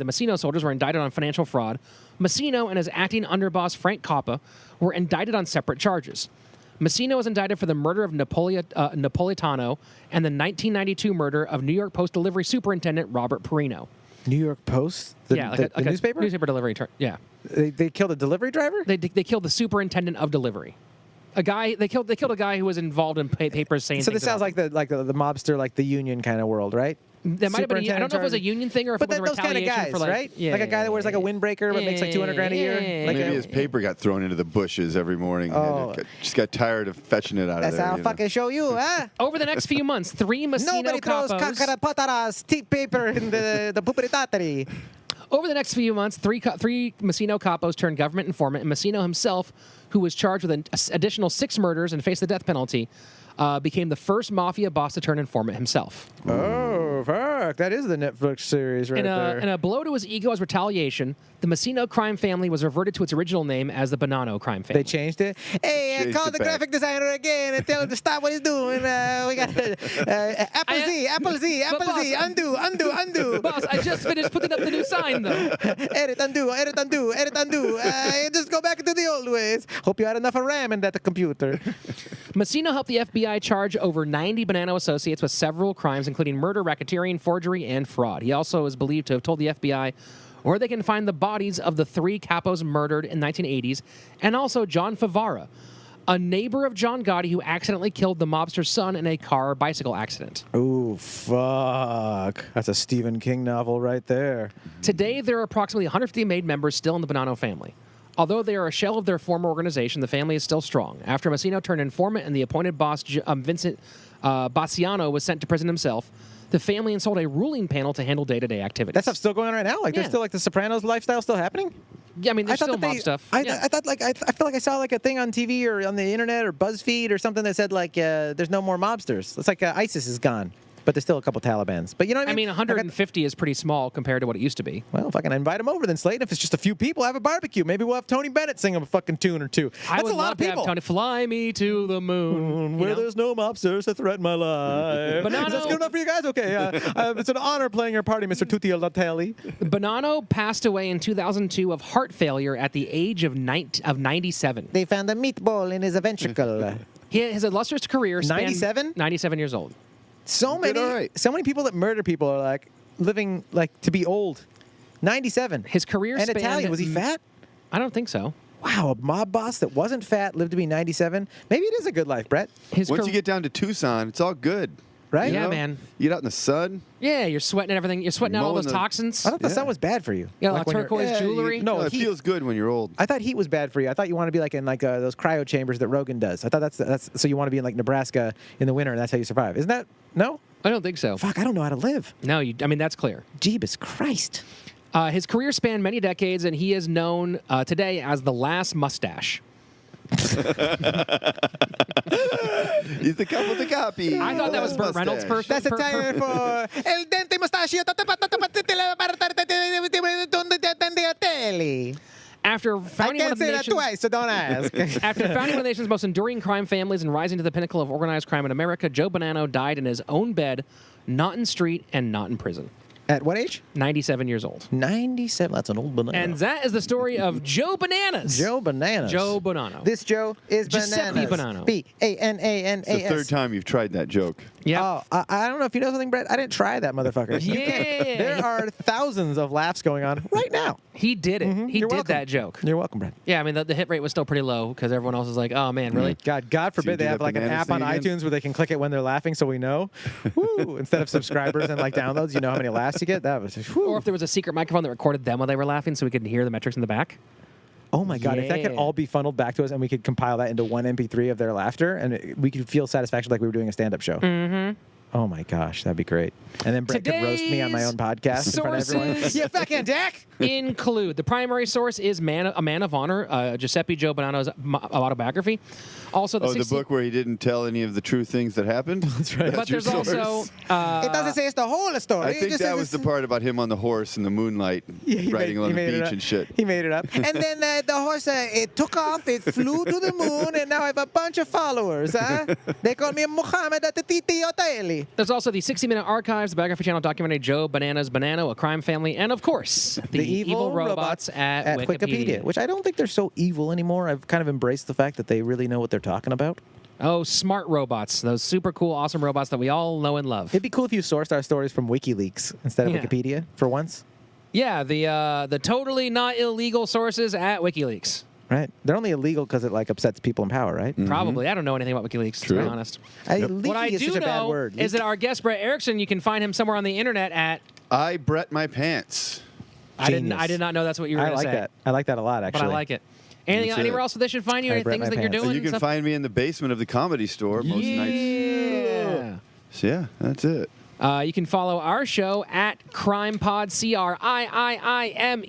Massino soldiers were indicted on financial fraud. Massino and his acting underboss, Frank Coppa, were indicted on separate charges. Massino was indicted for the murder of Napolitano and the 1992 murder of New York Post delivery superintendent Robert Perino. New York Post? The newspaper? Newspaper delivery. Yeah. They killed a delivery driver? They killed the superintendent of delivery. They killed a guy who was involved in papers saying. So things this sounds about like the mobster, the union kind of world, right? That might have been. I don't know if it was a union thing or if but it was a those kind of retaliation guys, for right? Yeah, a guy that wears a windbreaker but makes $200,000 a year. Yeah. Maybe his paper got thrown into the bushes every morning. And just got tired of fetching it out That's of there. how I fucking show you, huh? Over the next few months, 3 Massino Nobody throws capos. kakarapotaras, tea paper in the puperitari. Over the next few months, three Massino capos turned government informant, and Massino himself, who was charged with an additional 6 murders and faced the death penalty, became the first mafia boss to turn informant himself. Oh, fuck. That is the Netflix series right there. In a blow to his ego as retaliation, the Massino crime family was reverted to its original name as the Bonanno crime family. They changed it. Hey, Changed call it the back. graphic designer again and tell him to stop what he's doing. We got Apple Z, undo. Boss, I just finished putting up the new sign, though. Edit, undo. Just go back to the old ways. Hope you had enough of RAM in that computer. Massino helped the FBI charge over 90 Bonanno associates with several crimes, including murder, racketeering, forgery, and fraud. He also is believed to have told the FBI where they can find the bodies of the 3 capos murdered in the 1980s, and also John Favara, a neighbor of John Gotti who accidentally killed the mobster's son in a car bicycle accident. Ooh, fuck. That's a Stephen King novel right there. Today, there are approximately 150 made members still in the Bonanno family. Although they are a shell of their former organization, the family is still strong. After Massino turned informant and the appointed boss, Vincent Bassiano, was sent to prison himself, the family installed a ruling panel to handle day-to-day activities. That stuff's still going on right now? There's still the Sopranos lifestyle still happening? Yeah, I mean, there's still mob stuff. I Yeah. thought I feel like I saw a thing on TV or on the internet or BuzzFeed or something that said there's no more mobsters. It's like ISIS is gone, but there's still a couple Talibans. But you know what I mean? 150 is pretty small compared to what it used to be. Well, if I can invite them over, then Slaton. If it's just a few people, have a barbecue. Maybe we'll have Tony Bennett sing a fucking tune or two. I That's would a lot love of to people. have Tony fly me to the moon. Where you know? there's no mobsters that threaten my life. Bonanno- Is that good enough for you guys? Okay, it's an honor playing your party, Mr. Tutti Latelli. Bonanno passed away in 2002 of heart failure at the age of 97. They found a meatball in his ventricle. His illustrious career spanned 97? 97 years old. So many people that murder people are living to be old. 97. His career and spanned... Italian. Was he fat? I don't think so. Wow, a mob boss that wasn't fat lived to be 97. Maybe it is a good life, Brett. Once you get down to Tucson, it's all good. Right? Yeah, man. You get out in the sun. Yeah, you're sweating and everything. You're sweating out all Mowing those the- toxins. I thought the sun was bad for you. Yeah, Like when you're- turquoise jewelry. No, it heat. feels good when you're old. I thought heat was bad for you. I thought you want to be in those cryo chambers that Rogan does. I thought that's so you want to be in Nebraska in the winter and that's how you survive. Isn't that no? I don't think so. Fuck, I don't know how to live. No, that's clear. Jeebus Christ. His career spanned many decades, and he is known today as the last mustache. He's the couple with the copy. I thought that was Burt Reynolds' person. That's Italian for El Dente Mustachio. After I founding one can't of the say that nation's, twice, so don't ask. after founding one of the nation's most enduring crime families and rising to the pinnacle of organized crime in America, Joe Bonanno died in his own bed, not in street and not in prison. At what age? 97 years old. 97. That's an old banana. And that is the story of Joe Bananas. Joe Bananas. Joe Bonanno. This Joe is Giuseppe Bananas. Bonanno. Bananas. It's the third time you've tried that joke. Yeah. Oh, I don't know if you know something, Brett. I didn't try that motherfucker. You can't. Yeah. There are thousands of laughs going on right now. He did it. He You're did welcome. that joke. You're welcome, Brett. Yeah, I mean, the hit rate was still pretty low because everyone else was like, oh, man, really? God forbid do they have that like an bananas app on thing again? iTunes where they can click it when they're laughing so we know. Woo! Instead of subscribers and like downloads, you know how many laughs you get? That was just, whew. Or if there was a secret microphone that recorded them while they were laughing so we could hear the metrics in the back. Oh my God, if that could Yeah. all be funneled back to us and we could compile that into one MP3 of their laughter and we could feel satisfaction like we were doing a stand-up show. Mm-hmm. Oh my gosh, that'd be great. And then Brett could roast me on my own podcast in front of everyone. Sources- You fucking dick! Include the primary source is a Man of Honor, Giuseppe Joe Bonanno's autobiography. Also, the Oh, the book where he didn't tell any of the true things that happened? That's right. But your there's also source? It doesn't say it's the whole story. I It think just that says was the it's- part about him on the horse in the moonlight, riding along the made it beach up. and shit. He made it up. And then the horse, it took off, it flew to the moon, and now I have a bunch of followers. They call me Muhammad at the Titi Otaeli. There's also the 60-minute archives, the Biography Channel documentary Joe Bananas Bonanno, A Crime Family, and of course, the evil robots at Wikipedia. Which I don't think they're so evil anymore. I've kind of embraced the fact that they really know what they're talking about. Oh, smart robots. Those super cool, awesome robots that we all know and love. It'd be cool if you sourced our stories from WikiLeaks instead of Yeah. Wikipedia for once. Yeah, the totally not illegal sources at WikiLeaks. Right? They're only illegal because it like upsets people in power, right? Probably. I don't know anything about WikiLeaks, to True. be honest. Leaky What I is do such a bad know word. is that our guest, Brett Erickson, you can find him somewhere on the internet at... I Brett my pants. I did not know that's what you were I going to like say. that. I like that a lot, But actually. I like it. Anything, That's it. anywhere else that they should find you? I Any Brett things my that you're pants. doing? So you can Stuff? find me in the basement of the Comedy Store most nights. Yeah. So yeah, that's it. You can follow our show at CrimePod,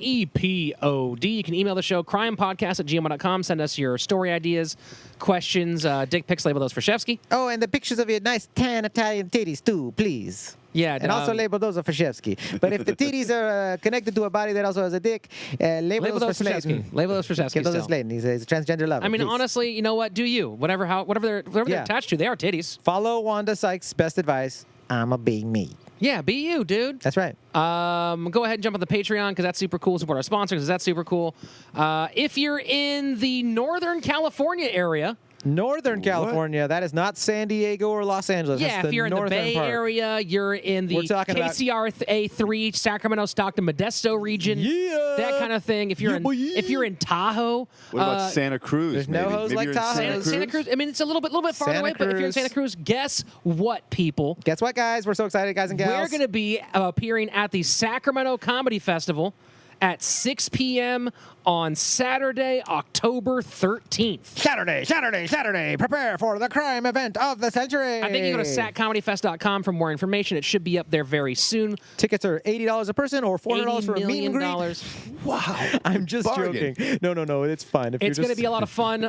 CRiiiMEPOD. You can email the show, crimepodcast@gmail.com. Send us your story ideas, questions, dick pics, label those for Shefsky. Oh, and the pictures of your nice tan Italian titties, too, please. Yeah, And also label those are for Shefsky. But if the titties are connected to a body that also has a dick, label those for Shefsky. Slaton. Label those for Shefsky. Give those to still. Slaton. He's a transgender lover. I mean, please. honestly, you know what? Do you? Whatever they're Yeah. attached to, they are titties. Follow Wanda Sykes' best advice. I'm a being me. Yeah, be you, dude. That's right. Go ahead and jump on the Patreon because that's super cool. Support our sponsors because that's super cool. If you're in the Northern California area, Northern California. That is not San Diego or Los Angeles. yeah, That's if you're in the northern Bay part. Area, you're in the We're talking about- KCRA3, Sacramento, Stockton, Modesto region, Yeah. that kind of thing. If you're if you're in Tahoe, What about Santa Cruz? there's no maybe? hoes Maybe like you're in Tahoe. Santa Cruz. I mean, it's a little bit farther Santa away, but if you're in Cruz. Santa Cruz, guess what, people? Guess what, guys? We're so excited, guys and gals. We're going to be appearing at the Sacramento Comedy Festival at 6 p.m. on Saturday, October 13th. Saturday. Prepare for the crime event of the century. I think you go to satcomedyfest.com for more information. It should be up there very soon. Tickets are $80 a person or $400 for a meet and greet. Wow. I'm just Bargain. joking. No, it's fine. If It's you're going to be a lot of fun.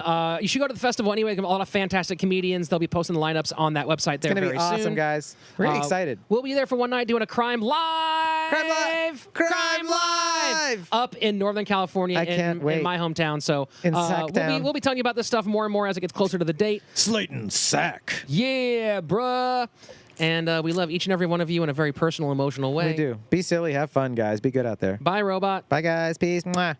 You should go to the festival anyway. A lot of fantastic comedians. They'll be posting the lineups on that website there It's going to very be awesome, soon. guys. We're excited. We'll be there for one night doing a Crime Live. Crime Live. Up in Northern California I can't in wait. my hometown. So In Sacktown. we'll be telling you about this stuff more and more as it gets closer to the date. Slaton Sack. Yeah, bruh. And we love each and every one of you in a very personal, emotional way. We do. Be silly. Have fun, guys. Be good out there. Bye, robot. Bye, guys. Peace. Mwah.